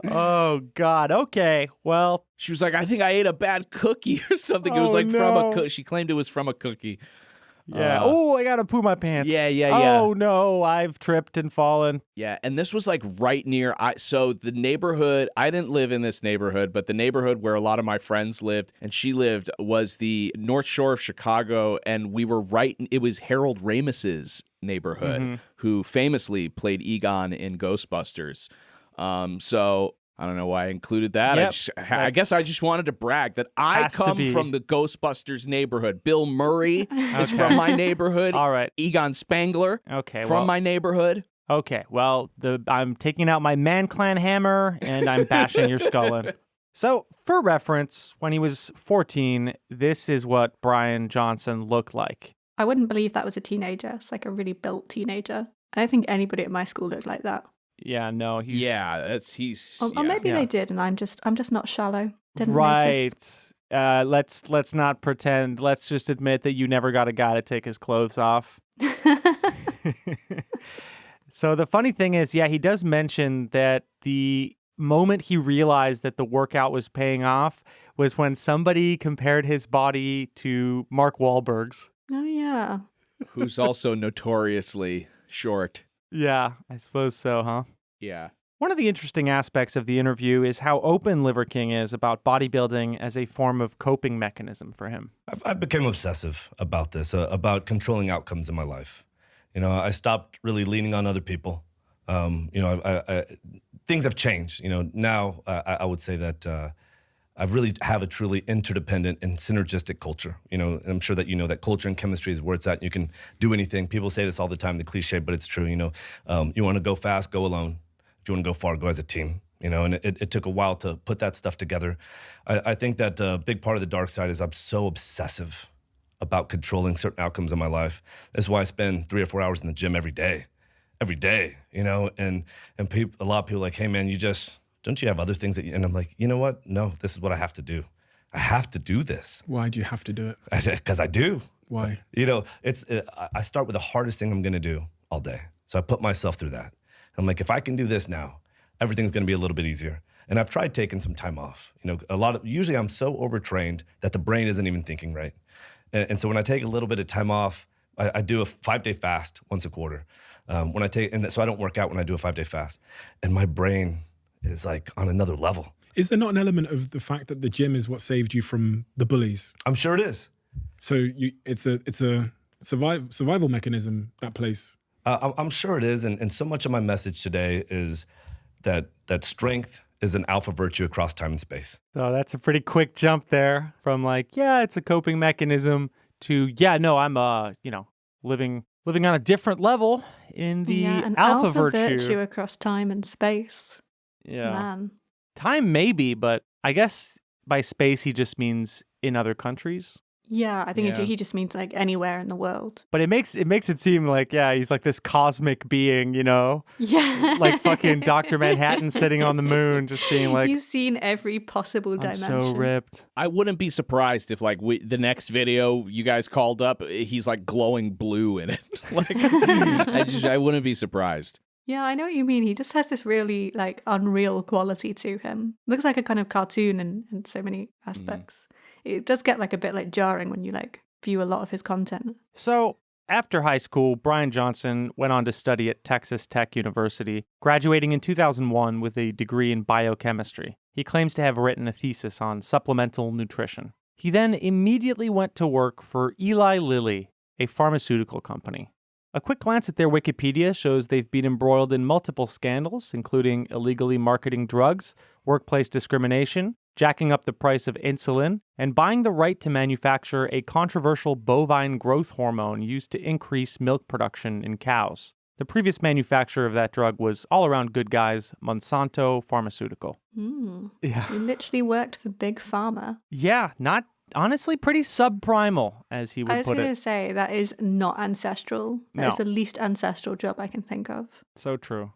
Oh God. Okay. Well, she was like, "I think I ate a bad cookie or something." It was like from a cookie. She claimed it was from a cookie. Yeah. I gotta poo my pants. Yeah. Oh no, I've tripped and fallen. Yeah, and this was like right near. So the neighborhood. I didn't live in this neighborhood, but the neighborhood where a lot of my friends lived and she lived was the North Shore of Chicago, and we were right. It was Harold Ramis's neighborhood, who famously played Egon in Ghostbusters. So I don't know why I included that. Yep, I guess I just wanted to brag that I come from the Ghostbusters neighborhood. Bill Murray is from my neighborhood. All right. Egon Spangler from my neighborhood. Okay, well, I'm taking out my Manclan hammer and I'm bashing your skull in. So, for reference, when he was 14, this is what Brian Johnson looked like. I wouldn't believe that was a teenager. It's like a really built teenager. I don't think anybody at my school looked like that. Yeah, no, he's... Yeah, Or maybe they did, and I'm just not shallow. Didn't notice. Let's not pretend. Let's just admit that you never got a guy to take his clothes off. So the funny thing is, he does mention that the moment he realized that the workout was paying off was when somebody compared his body to Mark Wahlberg's. Oh, yeah. Who's also notoriously short. Yeah, I suppose so, huh? Yeah. One of the interesting aspects of the interview is how open Liver King is about bodybuilding as a form of coping mechanism for him. I've become obsessive about this, about controlling outcomes in my life. I stopped really leaning on other people. Things have changed. Now I would say that I really have a truly interdependent and synergistic culture. And I'm sure that that culture and chemistry is where it's at. You can do anything. People say this all the time, the cliche, but it's true. You want to go fast, go alone. If you want to go far, go as a team. And it took a while to put that stuff together. I think that a big part of the dark side is I'm so obsessive about controlling certain outcomes in my life. That's why I spend 3 or 4 hours in the gym every day, and a lot of people are like, hey man, don't you have other things that you, and I'm like, you know what? No, this is what I have to do. I have to do this. Why do you have to do it? Because I do. Why? I start with the hardest thing I'm going to do all day. So I put myself through that. I'm like, if I can do this now, everything's going to be a little bit easier. And I've tried taking some time off. Usually I'm so overtrained that the brain isn't even thinking right. And so when I take a little bit of time off, I do a 5-day fast once a quarter. So I don't work out when I do a 5-day fast. And my brain is like on another level. Is there not an element of the fact that the gym is what saved you from the bullies? I'm sure it is. So it's a survival mechanism, that place. I'm sure it is. And so much of my message today is that strength is an alpha virtue across time and space. So that's a pretty quick jump there from like, it's a coping mechanism to, I'm, living on a different level in the an alpha virtue across time and space. Yeah. Man. Time maybe, but I guess by space he just means in other countries. Yeah, I think he just means like anywhere in the world. But it makes it seem like, he's like this cosmic being, Yeah. like fucking Dr. Manhattan sitting on the moon, just being like... He's seen every possible dimension. I'm so ripped. I wouldn't be surprised if like the next video you guys called up, he's like glowing blue in it. I wouldn't be surprised. Yeah, I know what you mean. He just has this really like unreal quality to him. Looks like a kind of cartoon in so many aspects. It does get like a bit like jarring when you like view a lot of his content. So after high school, Brian Johnson went on to study at Texas Tech University, graduating in 2001 with a degree in biochemistry. He claims to have written a thesis on supplemental nutrition. He then immediately went to work for Eli Lilly, a pharmaceutical company. A quick glance at their Wikipedia shows they've been embroiled in multiple scandals, including illegally marketing drugs, workplace discrimination, jacking up the price of insulin, and buying the right to manufacture a controversial bovine growth hormone used to increase milk production in cows. The previous manufacturer of that drug was all-around good guys, Monsanto Pharmaceutical. Yeah. He literally worked for Big Pharma. Yeah, not honestly pretty subprimal, as he would put it. I was going to say, that is not ancestral. That is the least ancestral job I can think of. So true.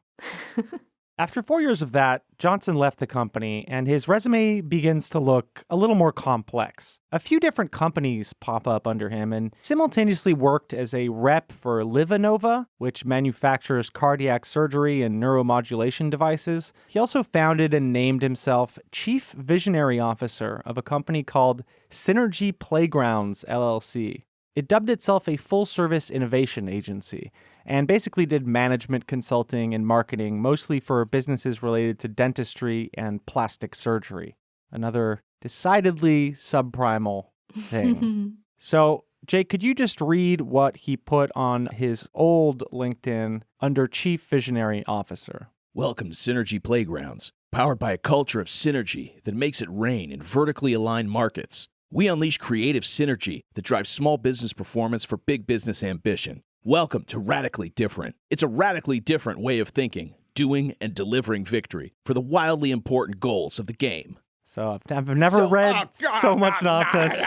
After 4 years of that, Johnson left the company, and his resume begins to look a little more complex. A few different companies pop up under him, and simultaneously worked as a rep for Livanova, which manufactures cardiac surgery and neuromodulation devices. He also founded and named himself Chief Visionary Officer of a company called Synergy Playgrounds, LLC. It dubbed itself a full-service innovation agency, and basically did management consulting and marketing, mostly for businesses related to dentistry and plastic surgery. Another decidedly subprimal thing. So, Jake, could you just read what he put on his old LinkedIn under Chief Visionary Officer? Welcome to Synergy Playgrounds, powered by a culture of synergy that makes it rain in vertically aligned markets. We unleash creative synergy that drives small business performance for big business ambition. Welcome to Radically Different. It's a radically different way of thinking, doing, and delivering victory for the wildly important goals of the game. So I've never read so much nonsense.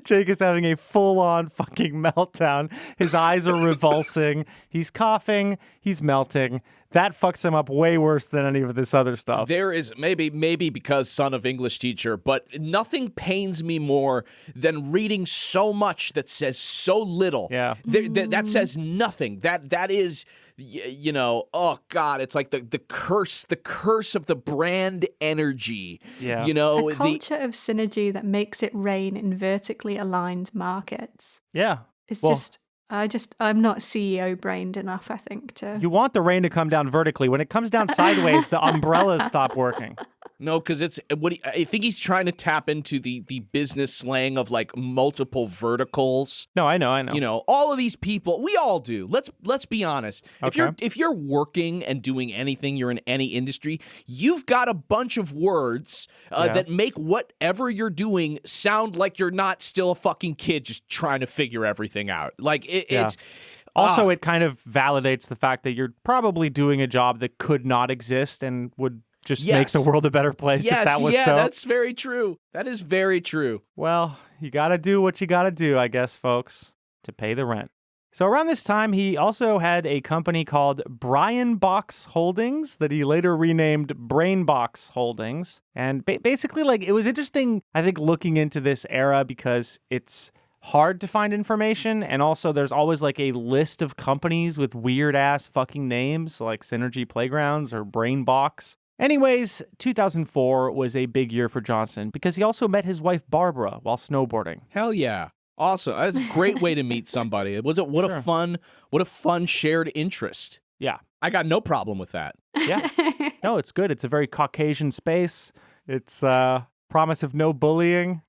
Jake is having a full-on fucking meltdown. His eyes are revulsing. He's coughing. He's melting. That fucks him up way worse than any of this other stuff. There is maybe because son of English teacher, but nothing pains me more than reading so much that says so little. Yeah. That says nothing. That is, you know, oh God, it's like the curse of the brand energy. Yeah. You know, a culture of synergy that makes it rain in vertically aligned markets. Yeah. It's I'm not CEO brained enough, I think, to... You want the rain to come down vertically. When it comes down sideways, the umbrellas stop working. No, because I think he's trying to tap into the business slang of like multiple verticals. No, I know. You know, all of these people, we all do. Let's be honest. Okay. If you're working and doing anything, you're in any industry, you've got a bunch of words that make whatever you're doing sound like you're not still a fucking kid just trying to figure everything out. Like it's. Also, it kind of validates the fact that you're probably doing a job that could not exist and would just make the world a better place if that was so. Yeah, that's very true. That is very true. Well, you got to do what you got to do, I guess, folks, to pay the rent. So around this time, he also had a company called Brian Box Holdings that he later renamed Brain Box Holdings. And basically, like, it was interesting, I think, looking into this era because it's hard to find information, and also there's always like a list of companies with weird ass fucking names like Synergy Playgrounds or Brain Box. Anyways, 2004 was a big year for Johnson because he also met his wife Barbara while snowboarding. Hell yeah. Awesome. That's a great way to meet somebody. What a fun shared interest. Yeah. I got no problem with that. Yeah. No, it's good. It's a very Caucasian space. It's promise of no bullying.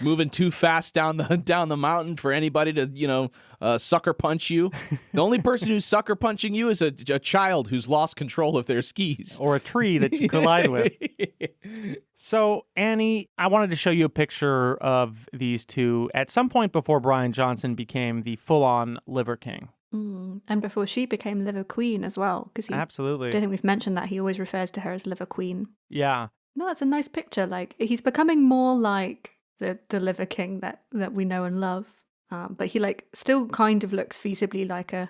Moving too fast down the mountain for anybody to, sucker punch you. The only person who's sucker punching you is a child who's lost control of their skis. Or a tree that you collide with. So, Annie, I wanted to show you a picture of these two at some point before Brian Johnson became the full-on Liver King. And before she became Liver Queen as well. Absolutely. I don't think we've mentioned that. He always refers to her as Liver Queen. Yeah. No, it's a nice picture. Like, he's becoming more like the Liver King that we know and love. But he still kind of looks feasibly like a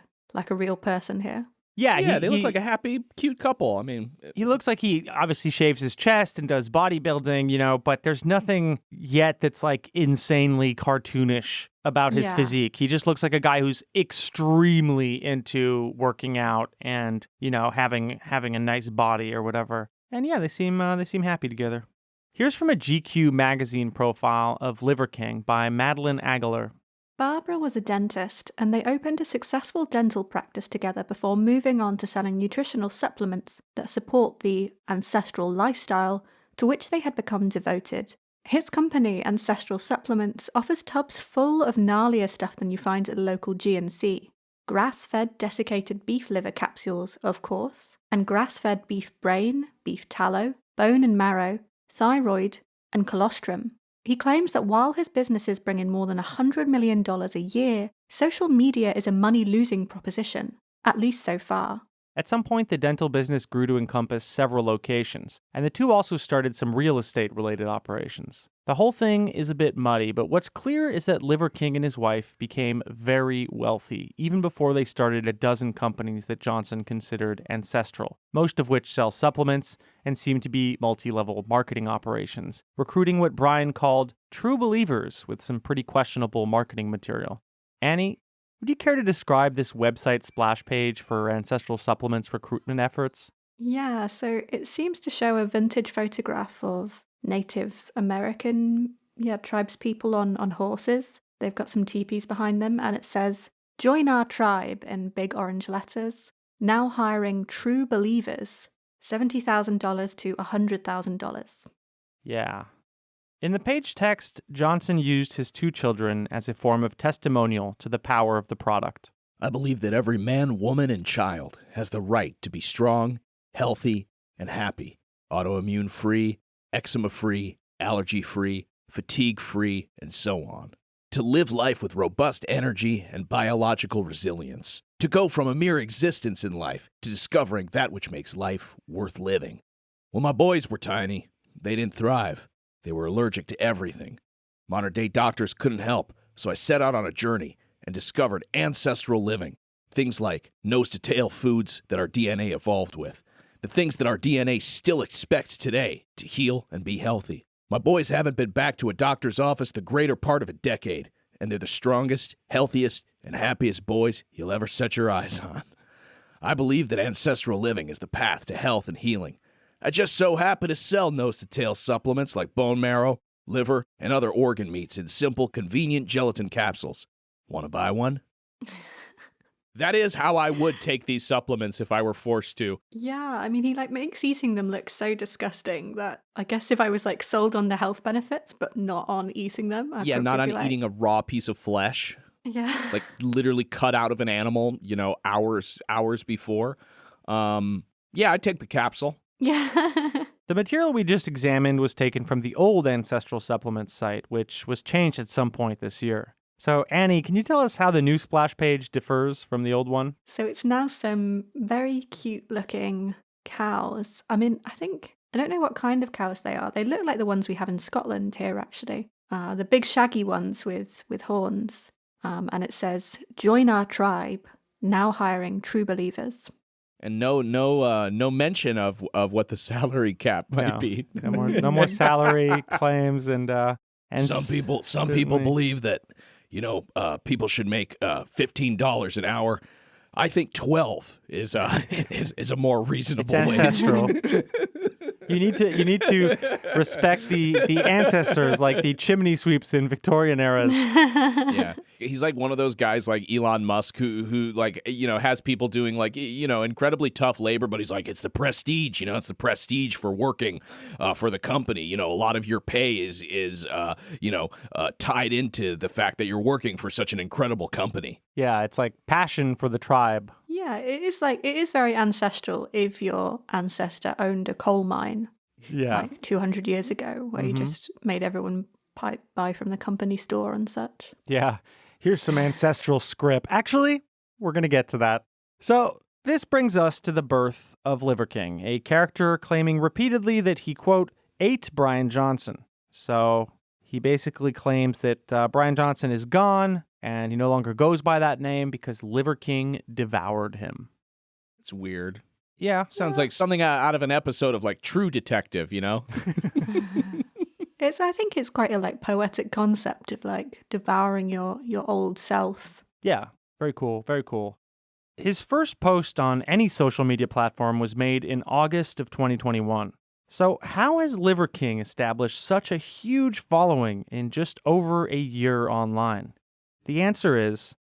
real person here. Yeah, they look like a happy, cute couple. I mean, he looks like he obviously shaves his chest and does bodybuilding, but there's nothing yet that's like insanely cartoonish about his physique. He just looks like a guy who's extremely into working out and, having a nice body or whatever. And yeah, they seem happy together. Here's from a GQ magazine profile of Liver King by Madeline Aguilar. Barbara was a dentist, and they opened a successful dental practice together before moving on to selling nutritional supplements that support the ancestral lifestyle to which they had become devoted. His company, Ancestral Supplements, offers tubs full of gnarlier stuff than you find at the local G&C. Grass-fed desiccated beef liver capsules, of course, and grass-fed beef brain, beef tallow, bone and marrow, thyroid, and colostrum. He claims that while his businesses bring in more than $100 million a year, social media is a money-losing proposition, at least so far. At some point, the dental business grew to encompass several locations, and the two also started some real estate-related operations. The whole thing is a bit muddy, but what's clear is that Liver King and his wife became very wealthy, even before they started a dozen companies that Johnson considered ancestral, most of which sell supplements and seem to be multi-level marketing operations, recruiting what Brian called true believers with some pretty questionable marketing material. Annie, would you care to describe this website splash page for Ancestral Supplements recruitment efforts? Yeah, so it seems to show a vintage photograph of Native American tribespeople on horses. They've got some teepees behind them, and it says, "Join our tribe" in big orange letters. Now hiring true believers, $70,000 to $100,000. Yeah. In the page text, Johnson used his two children as a form of testimonial to the power of the product. I believe that every man, woman, and child has the right to be strong, healthy, and happy, autoimmune-free, eczema-free, allergy-free, fatigue-free, and so on. To live life with robust energy and biological resilience. To go from a mere existence in life to discovering that which makes life worth living. When my boys were tiny, they didn't thrive. They were allergic to everything. Modern-day doctors couldn't help, so I set out on a journey and discovered ancestral living. Things like nose-to-tail foods that our DNA evolved with. The things that our DNA still expects today to heal and be healthy. My boys haven't been back to a doctor's office the greater part of a decade, and they're the strongest, healthiest, and happiest boys you'll ever set your eyes on. I believe that ancestral living is the path to health and healing. I just so happen to sell nose-to-tail supplements like bone marrow, liver, and other organ meats in simple, convenient gelatin capsules. Want to buy one? That is how I would take these supplements if I were forced to. Yeah, I mean, he makes eating them look so disgusting that I guess if I was sold on the health benefits but not on eating them, I'd not on be eating a raw piece of flesh. Yeah. Literally cut out of an animal, hours before. I'd take the capsule. Yeah. The material we just examined was taken from the old Ancestral Supplements site, which was changed at some point this year. So, Annie, can you tell us how the new splash page differs from the old one? So it's now some very cute-looking cows. I mean, I don't know what kind of cows they are. They look like the ones we have in Scotland here, actually. The big shaggy ones with horns. And it says, "Join our tribe, now hiring true believers." And no mention of what the salary cap might be. No more salary claims and some people believe that people should make $15 an hour. I think 12 is a more reasonable it's ancestral. You need to respect the ancestors, like the chimney sweeps in Victorian eras. Yeah, he's like one of those guys like Elon Musk who has people doing incredibly tough labor, but he's like, it's the prestige, it's the prestige for working for the company. A lot of your pay is tied into the fact that you're working for such an incredible company. Yeah, it's like passion for the tribe. Yeah, it is very ancestral if your ancestor owned a coal mine. Yeah. 200 years ago, where you just made everyone buy from the company store and such. Yeah. Here's some ancestral script. Actually, we're going to get to that. So, this brings us to the birth of Liver King, a character claiming repeatedly that he, quote, ate Brian Johnson. So, he basically claims that Brian Johnson is gone, and he no longer goes by that name because Liver King devoured him. It's weird. Yeah. Sounds like something out of an episode of True Detective, I think it's quite a poetic concept of devouring your old self. Yeah. Very cool. Very cool. His first post on any social media platform was made in August of 2021. So how has Liver King established such a huge following in just over a year online? The answer is,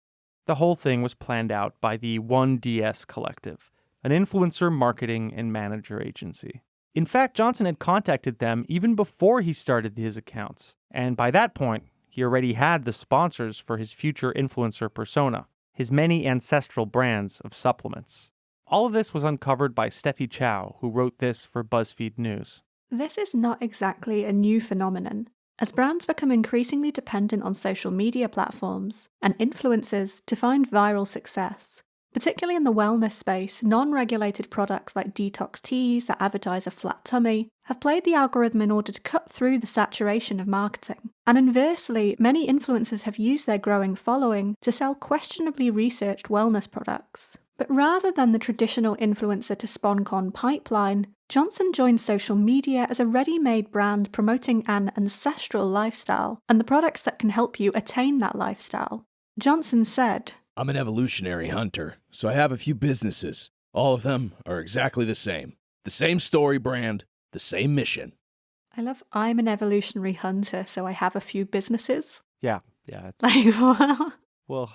the whole thing was planned out by the 1DS Collective, an influencer marketing and manager agency. In fact, Johnson had contacted them even before he started his accounts, and by that point, he already had the sponsors for his future influencer persona, his many ancestral brands of supplements. All of this was uncovered by Steffi Chow, who wrote this for BuzzFeed News. This is not exactly a new phenomenon. As brands become increasingly dependent on social media platforms and influencers to find viral success, particularly in the wellness space, non-regulated products like detox teas that advertise a flat tummy have played the algorithm in order to cut through the saturation of marketing. And inversely, many influencers have used their growing following to sell questionably researched wellness products. But rather than the traditional influencer to SponCon pipeline, Johnson joined social media as a ready-made brand promoting an ancestral lifestyle and the products that can help you attain that lifestyle. Johnson said, I'm an evolutionary hunter, so I have a few businesses. All of them are exactly the same. The same story brand, the same mission. I love I'm an evolutionary hunter, so I have a few businesses. Yeah. It's, Like, what? well,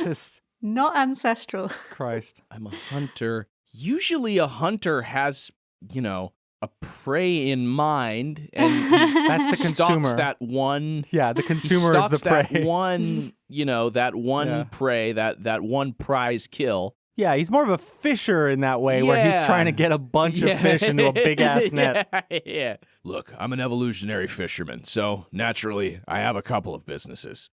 just Not ancestral. Christ. I'm a hunter. Usually a hunter has, a prey in mind, and That's the stalks consumer. that one. Yeah, the consumer is the That prey. one, prey, that one prize kill. Yeah, he's more of a fisher in that way, where he's Yeah. trying to get a bunch of fish into a big-ass net. Yeah. Look, I'm an evolutionary fisherman, so naturally, I have a couple of businesses.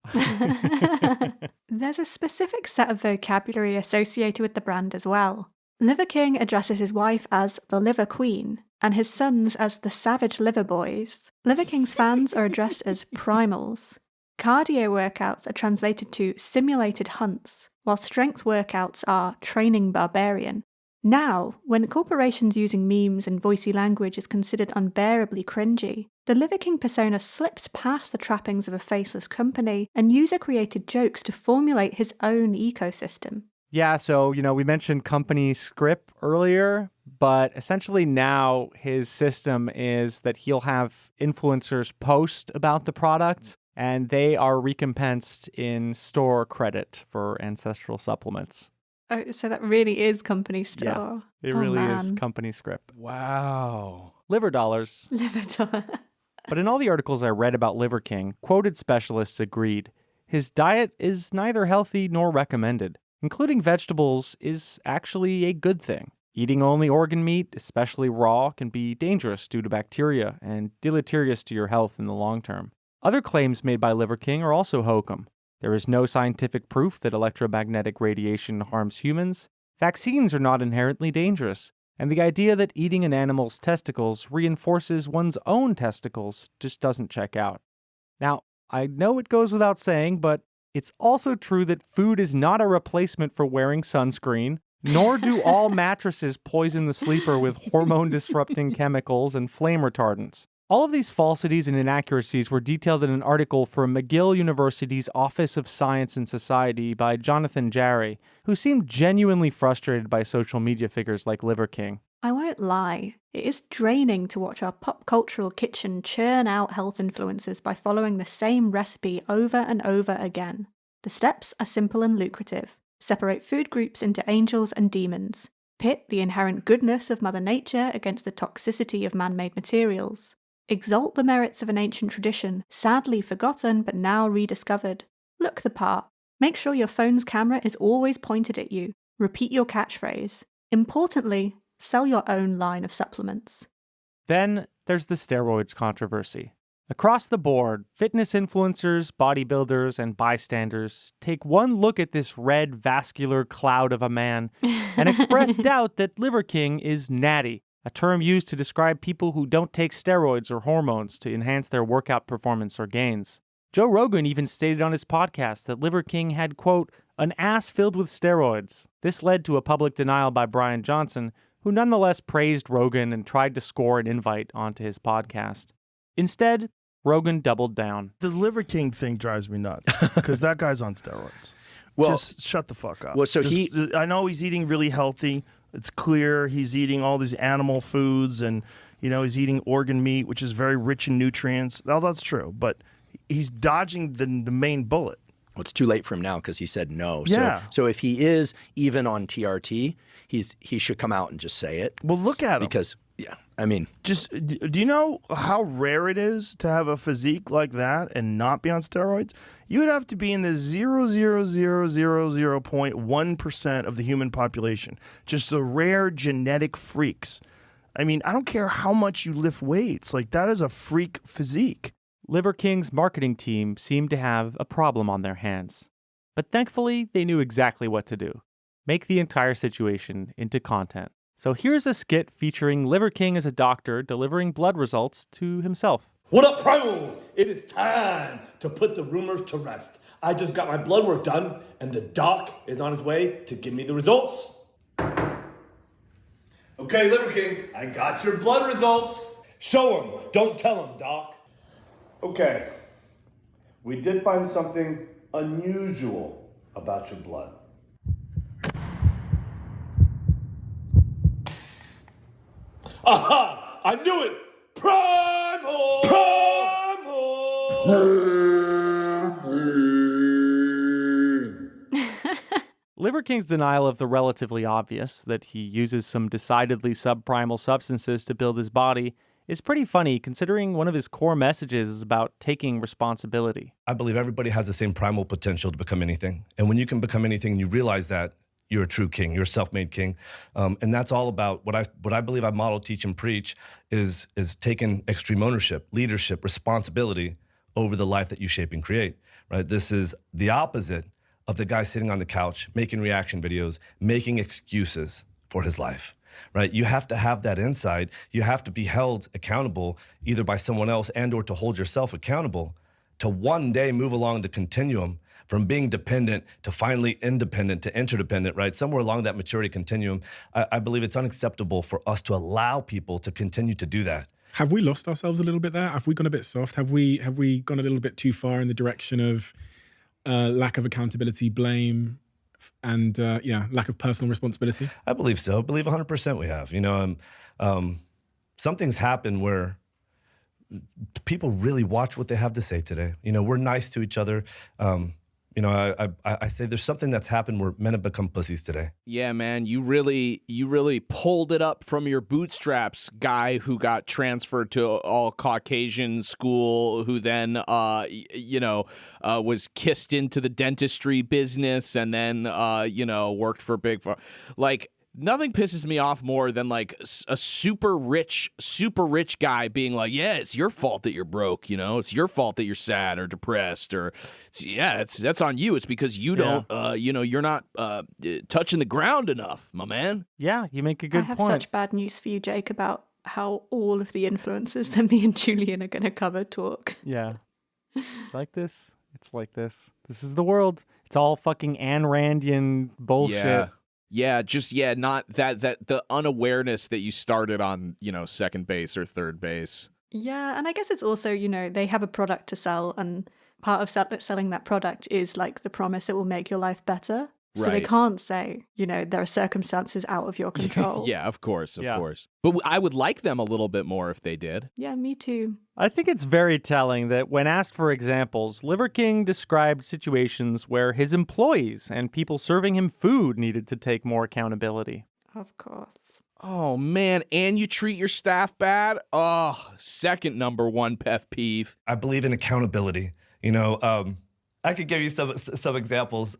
There's a specific set of vocabulary associated with the brand as well. Liver King addresses his wife as the Liver Queen and his sons as the Savage Liver Boys. Liver King's fans are addressed as primals. Cardio workouts are translated to simulated hunts, while strength workouts are training barbarian. Now, when corporations using memes and voicey language is considered unbearably cringy, the Liver King persona slips past the trappings of a faceless company and user-created jokes to formulate his own ecosystem. Yeah, so, we mentioned company script earlier, but essentially now his system is that he'll have influencers post about the product, and they are recompensed in store credit for ancestral supplements. Oh, so that really is company store. Yeah, it really is company script. Wow. Liver dollars. Liver dollar. But in all the articles I read about Liver King, quoted specialists agreed his diet is neither healthy nor recommended. Including vegetables is actually a good thing. Eating only organ meat, especially raw, can be dangerous due to bacteria and deleterious to your health in the long term. Other claims made by Liver King are also hokum. There is no scientific proof that electromagnetic radiation harms humans. Vaccines are not inherently dangerous. And the idea that eating an animal's testicles reinforces one's own testicles just doesn't check out. Now, I know it goes without saying, but it's also true that food is not a replacement for wearing sunscreen, nor do all mattresses poison the sleeper with hormone-disrupting chemicals and flame retardants. All of these falsities and inaccuracies were detailed in an article from McGill University's Office of Science and Society by Jonathan Jarry, who seemed genuinely frustrated by social media figures like Liver King. I won't lie, it is draining to watch our pop cultural kitchen churn out health influencers by following the same recipe over and over again. The steps are simple and lucrative. Separate food groups into angels and demons. Pit the inherent goodness of Mother Nature against the toxicity of man-made materials. Exalt the merits of an ancient tradition, sadly forgotten but now rediscovered. Look the part. Make sure your phone's camera is always pointed at you. Repeat your catchphrase. Importantly, sell your own line of supplements. Then there's the steroids controversy. Across the board, fitness influencers, bodybuilders, and bystanders take one look at this red vascular cloud of a man and express doubt that Liver King is natty, a term used to describe people who don't take steroids or hormones to enhance their workout performance or gains. Joe Rogan even stated on his podcast that Liver King had, quote, an ass filled with steroids. This led to a public denial by Brian Johnson, who nonetheless praised Rogan and tried to score an invite onto his podcast. Instead, Rogan doubled down. The Liver King thing drives me nuts because that guy's on steroids. Well, just shut the fuck up. Well, so I know he's eating really healthy. It's clear he's eating all these animal foods and, he's eating organ meat, which is very rich in nutrients. All that's true, but he's dodging the main bullet. Well, it's too late for him now because he said no. Yeah. So if he is even on TRT, he should come out and just say it. Well, look at him. Because, I mean, just do you know how rare it is to have a physique like that and not be on steroids? You would have to be in the 0.1% of the human population. Just the rare genetic freaks. I mean, I don't care how much you lift weights. Like, that is a freak physique. Liver King's marketing team seemed to have a problem on their hands. But thankfully, they knew exactly what to do. Make the entire situation into content. So here's a skit featuring Liver King as a doctor delivering blood results to himself. What up, primals? It is time to put the rumors to rest. I just got my blood work done, and the doc is on his way to give me the results. Okay, Liver King, I got your blood results. Show him, don't tell him, doc. Okay, we did find something unusual about your blood. Aha! I knew it! Primal! Liver King's denial of the relatively obvious, that he uses some decidedly subprimal substances to build his body, is pretty funny considering one of his core messages is about taking responsibility. I believe everybody has the same primal potential to become anything. And when you can become anything and you realize that, you're a true king, you're a self-made king. And that's all about what I believe I model, teach, and preach is taking extreme ownership, leadership, responsibility over the life that you shape and create, right? This is the opposite of the guy sitting on the couch, making reaction videos, making excuses for his life, right? You have to have that insight. You have to be held accountable either by someone else and or to hold yourself accountable to one day move along the continuum from being dependent to finally independent to interdependent, right? Somewhere along that maturity continuum, I believe it's unacceptable for us to allow people to continue to do that. Have we lost ourselves a little bit there? Have we gone a bit soft? Have we gone a little bit too far in the direction of lack of accountability, blame, and lack of personal responsibility? I believe so. I believe 100% we have. You know, something's happened where people really watch what they have to say today. You know, we're nice to each other. You know, I say there's something that's happened where men have become pussies today. Yeah, man, you really pulled it up from your bootstraps, guy who got transferred to all Caucasian school, who then, was kissed into the dentistry business and then, worked for Big Pharma. Like, nothing pisses me off more than like a super rich guy being like, yeah, it's your fault that you're broke, you know, it's your fault that you're sad or depressed, or that's on you. It's because you don't, you're not touching the ground enough, my man. Yeah, you make a good point. I have point. such bad news for you, Jake, about how all of the influences that me and Julian are going to cover talk. Yeah. It's like this. It's like this. This is the world. It's all fucking Ayn Randian bullshit. Yeah, not that the unawareness that you started on, second base or third base. Yeah, and I guess it's also, they have a product to sell, and part of selling that product is like the promise it will make your life better. So they can't say, there are circumstances out of your control. Yeah, of course. But I would like them a little bit more if they did. Yeah, me too. I think it's very telling that when asked for examples, Liver King described situations where his employees and people serving him food needed to take more accountability. Of course. Oh, man, and you treat your staff bad? Oh, second number one pet peeve. I believe in accountability. I could give you some examples.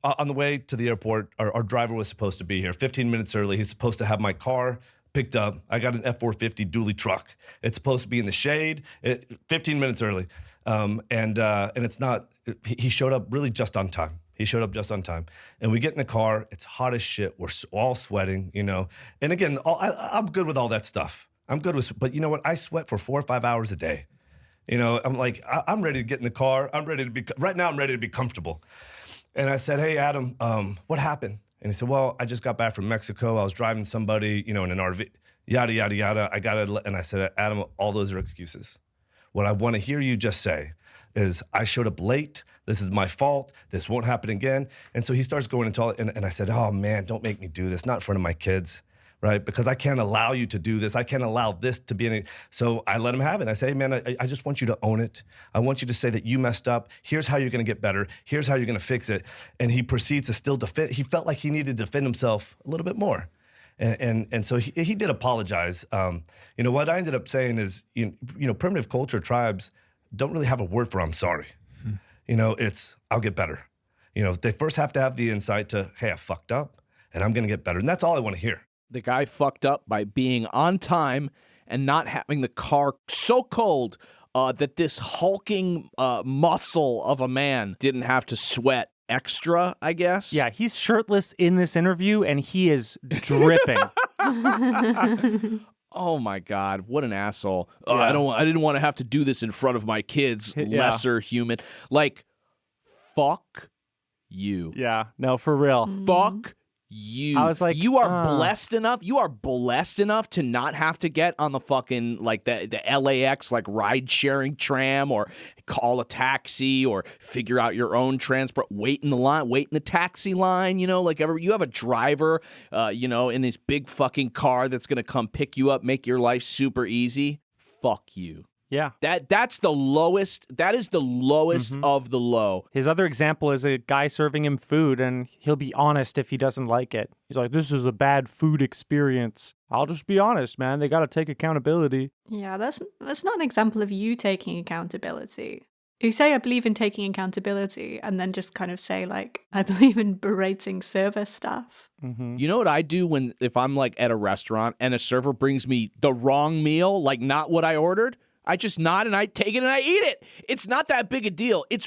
On the way to the airport, our driver was supposed to be here 15 minutes early. He's supposed to have my car picked up. I got an F-450 dually truck. It's supposed to be in the shade 15 minutes early. And it's not, he showed up really just on time. And we get in the car. It's hot as shit. We're all sweating, And again, I'm good with all that stuff. But you know what? I sweat for 4 or 5 hours a day. I'm like, I'm ready to get in the car. Right now I'm ready to be comfortable. And I said, hey, Adam, what happened? And he said, well, I just got back from Mexico. I was driving somebody, in an RV, yada, yada, yada. And I said, Adam, all those are excuses. What I want to hear you just say is, I showed up late. This is my fault. This won't happen again. And so he starts going into all, and I said, oh, man, don't make me do this. Not in front of my kids. Right? Because I can't allow you to do this. I can't allow this to be any. So I let him have it. I say, hey, man, I just want you to own it. I want you to say that you messed up. Here's how you're going to get better. Here's how you're going to fix it. And he proceeds to still defend. He felt like he needed to defend himself a little bit more. And so he did apologize. What I ended up saying is, primitive culture tribes don't really have a word for I'm sorry. It's I'll get better. They first have to have the insight to, hey, I fucked up and I'm going to get better. And that's all I want to hear. The guy fucked up by being on time and not having the car so cold that this hulking muscle of a man didn't have to sweat extra, I guess. Yeah, he's shirtless in this interview and he is dripping. Oh my God, what an asshole. Yeah. I didn't want to have to do this in front of my kids, lesser human. Like, fuck you. Yeah, no, for real. Fuck you. I was like, you are blessed enough. You are blessed enough to not have to get on the fucking like the LAX like ride sharing tram or call a taxi or figure out your own transport. Wait in the taxi line. Like you have a driver. In this big fucking car that's gonna come pick you up, make your life super easy. Fuck you. Yeah. That's the lowest. That is the lowest of the low. His other example is a guy serving him food, and he'll be honest if he doesn't like it. He's like, this is a bad food experience. I'll just be honest, man. They got to take accountability. Yeah, that's not an example of you taking accountability. You say, I believe in taking accountability, and then just kind of say, like, I believe in berating server staff. You know what I do if I'm like at a restaurant and a server brings me the wrong meal, like not what I ordered? I just nod and I take it and I eat it. It's not that big a deal. It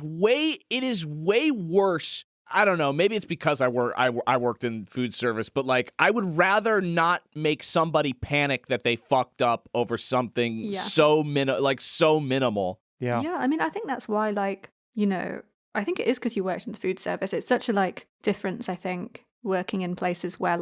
is way worse. I don't know. Maybe it's because I worked in food service, but like I would rather not make somebody panic that they fucked up over something so minimal. Yeah. Yeah, I mean, I think that's why, like, I think it is because you worked in the food service. It's such a difference, I think, working in places where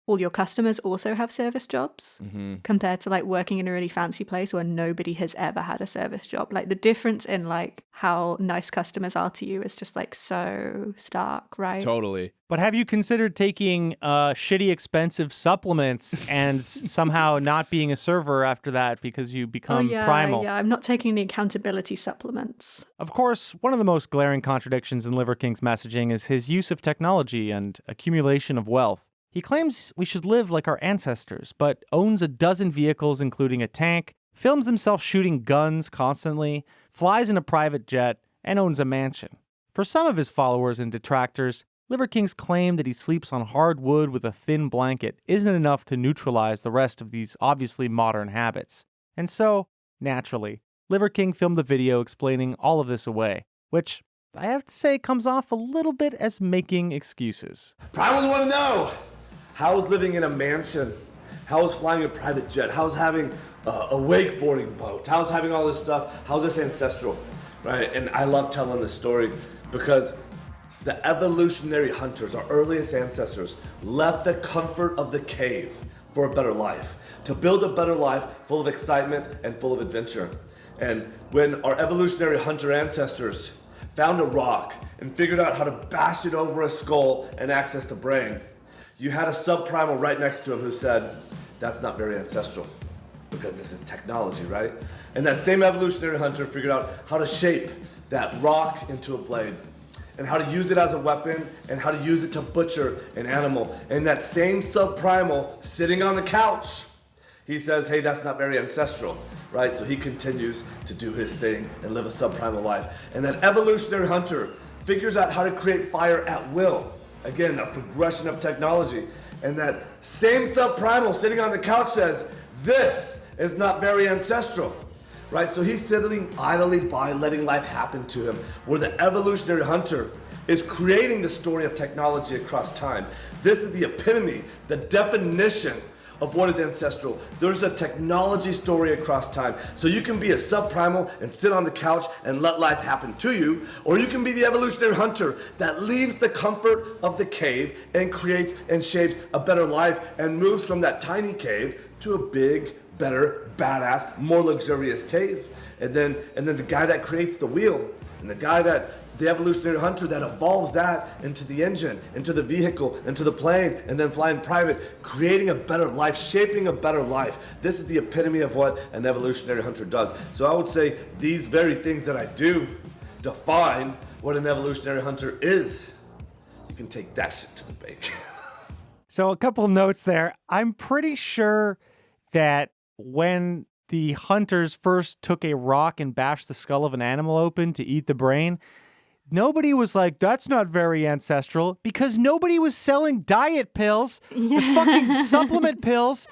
all your customers also have service jobs compared to working in a really fancy place where nobody has ever had a service job. The difference in how nice customers are to you is just so stark, right? Totally. But have you considered taking shitty expensive supplements and somehow not being a server after that because you become primal? Yeah, I'm not taking the accountability supplements. Of course, one of the most glaring contradictions in Liver King's messaging is his use of technology and accumulation of wealth. He claims we should live like our ancestors, but owns a dozen vehicles, including a tank, films himself shooting guns constantly, flies in a private jet, and owns a mansion. For some of his followers and detractors, Liver King's claim that he sleeps on hard wood with a thin blanket isn't enough to neutralize the rest of these obviously modern habits. And so, naturally, Liver King filmed a video explaining all of this away, which I have to say comes off a little bit as making excuses. Probably want to know. How is living in a mansion? How is flying a private jet? How is having a wakeboarding boat? How is having all this stuff? How is this ancestral, right? And I love telling this story because the evolutionary hunters, our earliest ancestors, left the comfort of the cave for a better life, to build a better life full of excitement and full of adventure. And when our evolutionary hunter ancestors found a rock and figured out how to bash it over a skull and access the brain, you had a subprimal right next to him who said, that's not very ancestral because this is technology, right? And that same evolutionary hunter figured out how to shape that rock into a blade and how to use it as a weapon and how to use it to butcher an animal. And that same subprimal sitting on the couch, he says, hey, that's not very ancestral, right? So he continues to do his thing and live a subprimal life. And that evolutionary hunter figures out how to create fire at will. Again, a progression of technology. And that same subprimal sitting on the couch says, this is not very ancestral, right? So he's sitting idly by, letting life happen to him, where the evolutionary hunter is creating the story of technology across time. This is the epitome, the definition of what is ancestral. There's a technology story across time. So you can be a subprimal and sit on the couch and let life happen to you, or you can be the evolutionary hunter that leaves the comfort of the cave and creates and shapes a better life and moves from that tiny cave to a big, better, badass, more luxurious cave. And then the guy that creates the wheel, and the evolutionary hunter that evolves that into the engine, into the vehicle, into the plane, and then flying private, creating a better life, shaping a better life. This is the epitome of what an evolutionary hunter does. So I would say these very things that I do define what an evolutionary hunter is. You can take that shit to the bank. So a couple notes there. I'm pretty sure that when the hunters first took a rock and bashed the skull of an animal open to eat the brain, nobody was like, that's not very ancestral, because nobody was selling diet pills, the fucking supplement pills,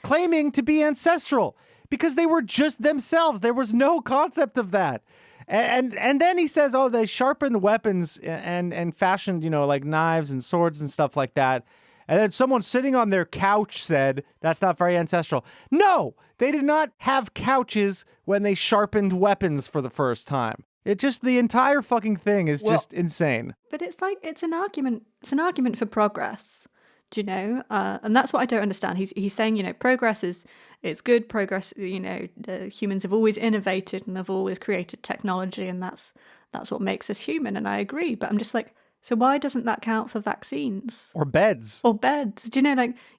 claiming to be ancestral, because they were just themselves. There was no concept of that. And then he says, oh, they sharpened weapons and fashioned, like knives and swords and stuff like that. And then someone sitting on their couch said, that's not very ancestral. No, they did not have couches when they sharpened weapons for the first time. The entire fucking thing is just insane. But it's an argument. It's an argument for progress. Do you know? And that's what I don't understand. He's saying, progress it's good. Progress, the humans have always innovated and have always created technology, and that's what makes us human. And I agree. But I'm just like, so why doesn't that count for vaccines? Or beds. Do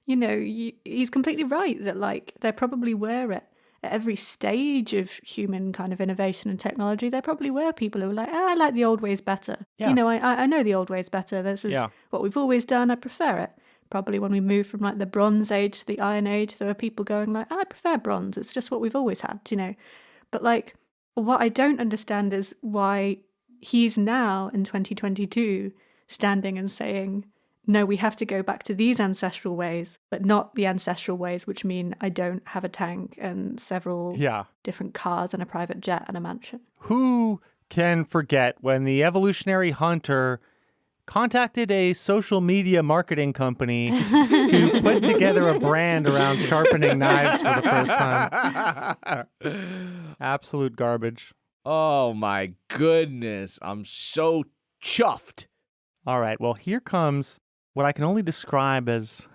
you know, he's completely right that there probably were at every stage of human kind of innovation and technology, there probably were people who were like, I like the old ways better. Yeah. I know the old ways better. This is what we've always done. I prefer it. Probably when we moved from the Bronze Age to the Iron Age, there were people going I prefer bronze. It's just what we've always had, But what I don't understand is why he's now in 2022 standing and saying, no, we have to go back to these ancestral ways, but not the ancestral ways, which mean I don't have a tank and several different cars and a private jet and a mansion. Who can forget when the evolutionary hunter contacted a social media marketing company to put together a brand around sharpening knives for the first time? Absolute garbage. Oh my goodness. I'm so chuffed. All right, well, here comes what I can only describe as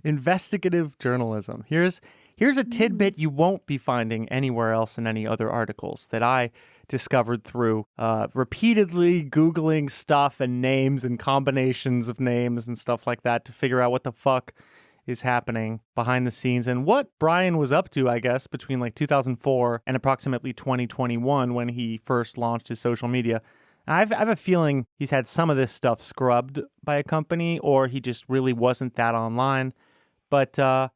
investigative journalism. Here's a tidbit you won't be finding anywhere else in any other articles that I discovered through repeatedly Googling stuff and names and combinations of names and stuff like that to figure out what the fuck is happening behind the scenes and what Brian was up to, I guess, between 2004 and approximately 2021 when he first launched his social media. I have a feeling he's had some of this stuff scrubbed by a company, or he just really wasn't that online. But I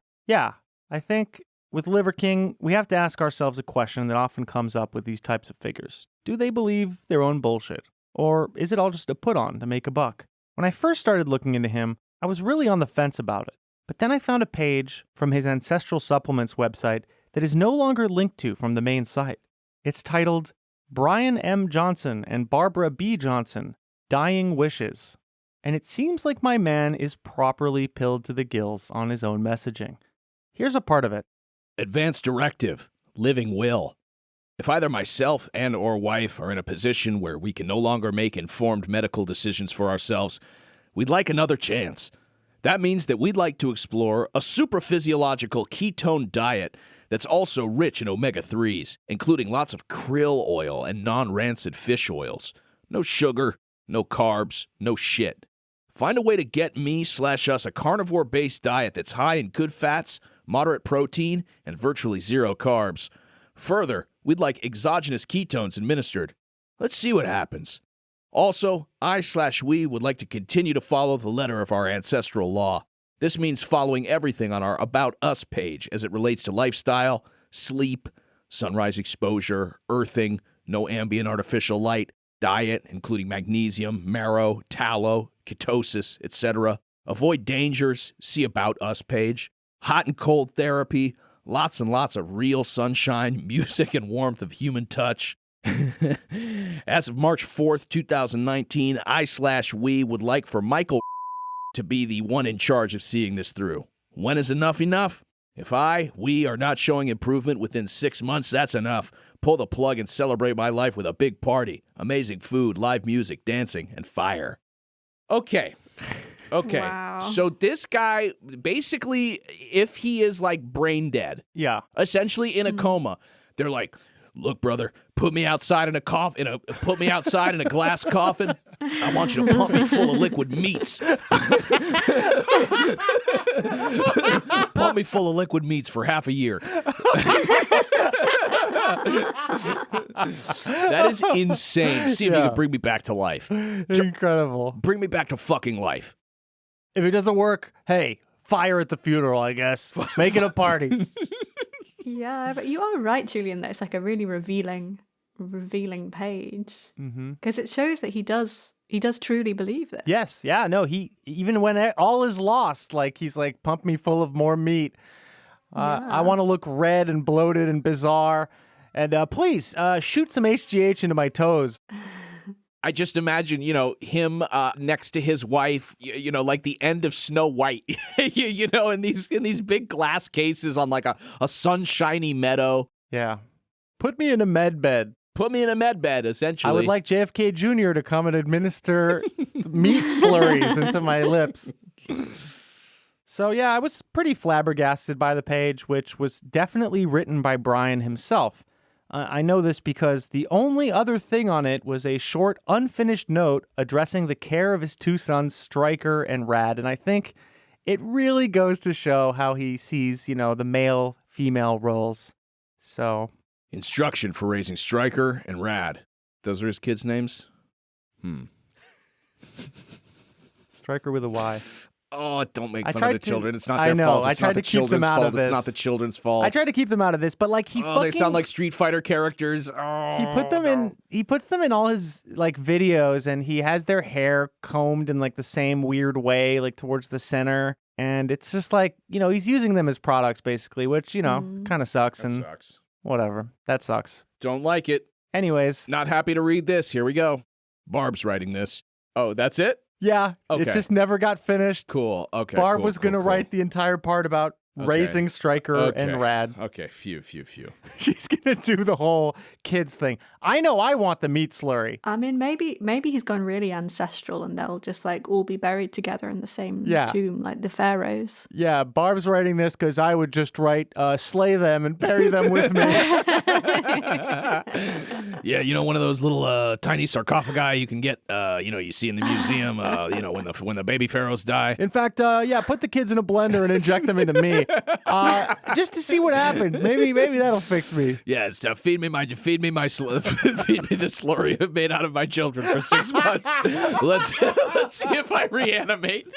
think with Liver King, we have to ask ourselves a question that often comes up with these types of figures. Do they believe their own bullshit? Or is it all just a put-on to make a buck? When I first started looking into him, I was really on the fence about it. But then I found a page from his Ancestral Supplements website that is no longer linked to from the main site. It's titled Brian M. Johnson and Barbara B. Johnson, Dying Wishes. And it seems like my man is properly pilled to the gills on his own messaging. Here's a part of it. Advance directive, living will. If either myself and or wife are in a position where we can no longer make informed medical decisions for ourselves, we'd like another chance. That means that we'd like to explore a supraphysiological ketone diet that's also rich in omega-3s, including lots of krill oil and non-rancid fish oils. No sugar, no carbs, no shit. Find a way to get me/us a carnivore-based diet that's high in good fats, moderate protein, and virtually zero carbs. Further, we'd like exogenous ketones administered. Let's see what happens. Also, I/we would like to continue to follow the letter of our ancestral law. This means following everything on our About Us page as it relates to lifestyle, sleep, sunrise exposure, earthing, no ambient artificial light, diet, including magnesium, marrow, tallow, ketosis, etc. Avoid dangers, see About Us page. Hot and cold therapy, lots and lots of real sunshine, music and warmth of human touch. As of March 4th, 2019, I/we would like for Michael to be the one in charge of seeing this through. When is enough enough? If we are not showing improvement within 6 months, that's enough. Pull the plug and celebrate my life with a big party. Amazing food, live music, dancing, and fire. Okay. Wow. So this guy, basically, if he is brain dead, essentially in a coma, they're like, look, brother, put me outside in a put me outside in a glass coffin. I want you to pump me full of liquid meats. Pump me full of liquid meats for half a year. That is insane. See if you can bring me back to life. Incredible. Bring me back to fucking life. If it doesn't work, hey, fire at the funeral, I guess. Make it a party. Yeah, but you are right, Julian, that it's like a really revealing page. Because it shows that he does truly believe this. Yes, yeah, no, he, even when all is lost, like, he's like, pump me full of more meat. I want to look red and bloated and bizarre. And please, shoot some HGH into my toes. I just imagine, him next to his wife, like the end of Snow White, in these big glass cases on like a sunshiny meadow. Yeah. Put me in a med bed. Put me in a med bed, essentially. I would like JFK Jr. to come and administer meat slurries into my lips. So yeah, I was pretty flabbergasted by the page, which was definitely written by Brian himself. I know this because the only other thing on it was a short, unfinished note addressing the care of his two sons, Stryker and Rad. And I think it really goes to show how he sees, the male-female roles. So, instruction for raising Stryker and Rad. Those are his kids' names? Stryker with a Y. Oh, don't make fun of the children. It's not their fault. It's I tried not the to keep them children's out fault. of this. It's not the children's fault. I tried to keep them out of this, but like they sound like Street Fighter characters. He put them in. He puts them in all his like videos, and he has their hair combed in like the same weird way, like towards the center. And it's just like, he's using them as products basically, which kind of sucks. That sucks. Whatever. That sucks. Don't like it. Anyways, not happy to read this. Here we go. Barb's writing this. Oh, that's it? Yeah, okay. It just never got finished. Cool. Okay. Barb was going to write the entire part about raising Stryker and Rad. Okay. Phew. She's going to do the whole kids thing. I know I want the meat slurry. I mean, maybe he's gone really ancestral and they'll just like all be buried together in the same tomb, like the pharaohs. Yeah, Barb's writing this because I would just write, slay them and bury them with me. Yeah, one of those little tiny sarcophagi you can get, you see in the museum, when the baby pharaohs die. In fact, put the kids in a blender and inject them into me, just to see what happens. Maybe that'll fix me. Yeah, it's feed me the slurry made out of my children for 6 months. Let's see if I reanimate.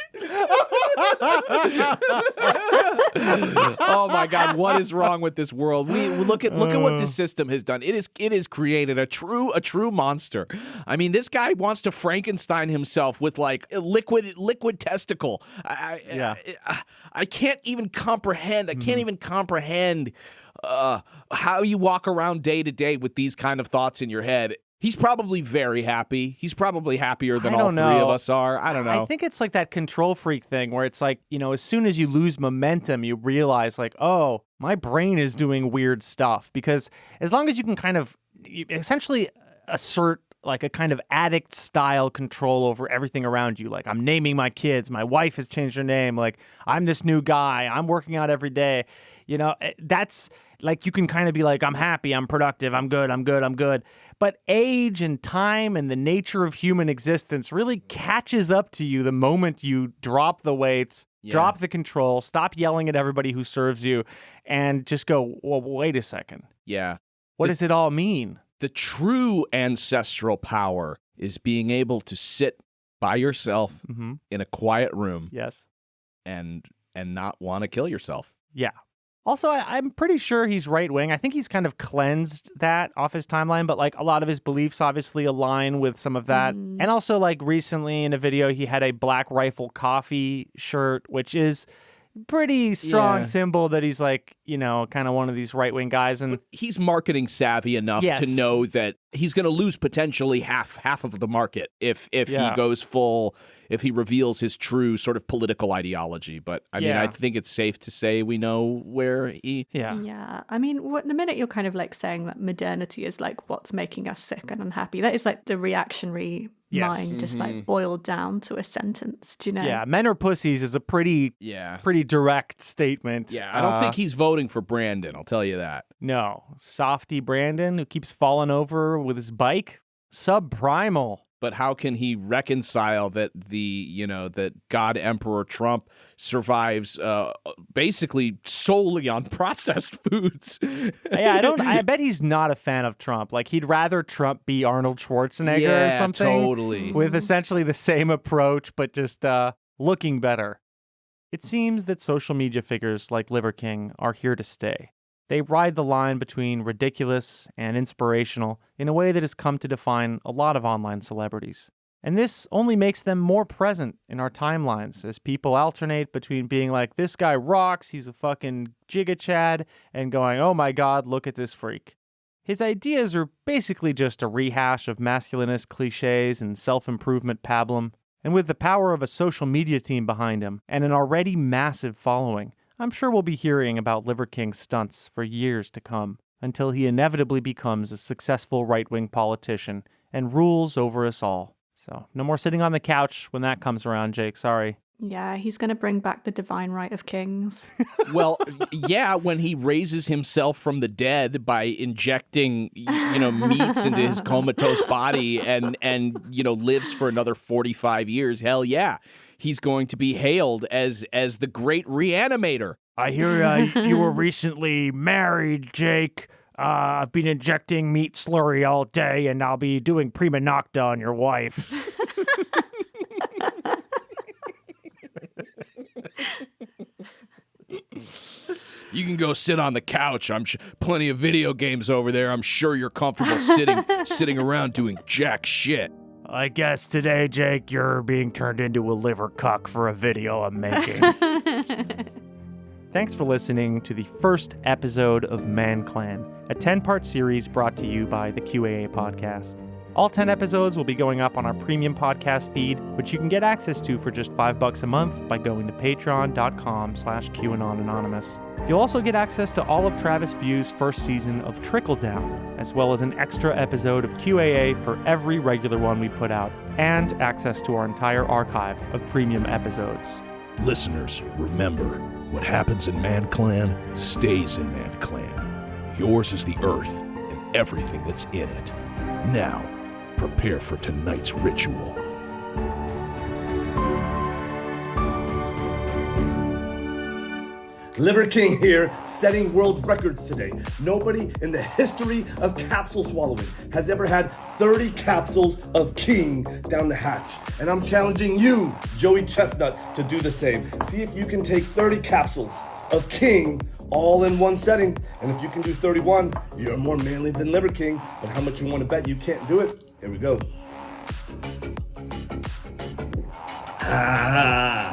Oh my God, what is wrong with this world? We look at what this system has done. It has created a true monster. I mean, this guy wants to Frankenstein himself with like a liquid testicle. I can't even comprehend. I can't even comprehend how you walk around day to day with these kind of thoughts in your head. He's probably very happy. He's probably happier than all three of us are. I don't know. I think it's like that control freak thing where it's like, as soon as you lose momentum, you realize like, oh, my brain is doing weird stuff. Because as long as you can kind of essentially assert like a kind of addict style control over everything around you. Like, I'm naming my kids. My wife has changed her name. Like, I'm this new guy. I'm working out every day. That's like, you can kind of be like, I'm happy. I'm productive. I'm good. But age and time and the nature of human existence really catches up to you the moment you drop the weights, drop the control, stop yelling at everybody who serves you, and just go, well, wait a second. Yeah. What does it all mean? The true ancestral power is being able to sit by yourself in a quiet room. Yes. And not want to kill yourself. Yeah. Also, I'm pretty sure he's right-wing. I think he's kind of cleansed that off his timeline, but like a lot of his beliefs obviously align with some of that. And also like recently in a video, he had a Black Rifle Coffee shirt, which is pretty strong symbol that he's like, kind of one of these right-wing guys. And but he's marketing savvy enough to know that he's going to lose potentially half of the market if he goes full, if he reveals his true sort of political ideology. But I mean, I think it's safe to say we know where he... Yeah. I mean, the minute you're kind of like saying that modernity is like what's making us sick and unhappy, that is like the reactionary mind just like boiled down to a sentence, do you know? Yeah, men are pussies is a pretty direct statement. Yeah, I don't think he's voting for Brandon, I'll tell you that. No. Softy Brandon, who keeps falling over with his bike. Subprimal. But how can he reconcile that that God Emperor Trump survives basically solely on processed foods? I bet he's not a fan of Trump. Like, he'd rather Trump be Arnold Schwarzenegger or something. Totally. With essentially the same approach, but just looking better. It seems that social media figures like Liver King are here to stay. They ride the line between ridiculous and inspirational in a way that has come to define a lot of online celebrities. And this only makes them more present in our timelines as people alternate between being like, this guy rocks, he's a fucking giga-chad, and going, oh my god, look at this freak. His ideas are basically just a rehash of masculinist cliches and self-improvement pablum. And with the power of a social media team behind him and an already massive following, I'm sure we'll be hearing about Liver King's stunts for years to come, until he inevitably becomes a successful right-wing politician and rules over us all. So, no more sitting on the couch when that comes around, Jake. Sorry. Yeah, he's going to bring back the divine right of kings. Well, yeah, when he raises himself from the dead by injecting, meats into his comatose body and lives for another 45 years, hell yeah. He's going to be hailed as the great reanimator. I hear you were recently married, Jake. I've been injecting meat slurry all day, and I'll be doing prima nocta on your wife. You can go sit on the couch. I'm plenty of video games over there. I'm sure you're comfortable sitting around doing jack shit. I guess today, Jake, you're being turned into a liver cuck for a video I'm making. Thanks for listening to the first episode of Manclan, a 10-part series brought to you by the QAA podcast. All 10 episodes will be going up on our premium podcast feed, which you can get access to for just $5 a month by going to patreon.com/QAnonAnonymous. You'll also get access to all of Travis View's first season of Trickle Down, as well as an extra episode of QAA for every regular one we put out, and access to our entire archive of premium episodes. Listeners, remember, what happens in Manclan stays in Manclan. Yours is the earth and everything that's in it. Now, prepare for tonight's ritual. Liver King here, setting world records today. Nobody in the history of capsule swallowing has ever had 30 capsules of King down the hatch. And I'm challenging you, Joey Chestnut, to do the same. See if you can take 30 capsules of King all in one setting. And if you can do 31, you're more manly than Liver King. But how much you want to bet you can't do it? Here we go. Ah.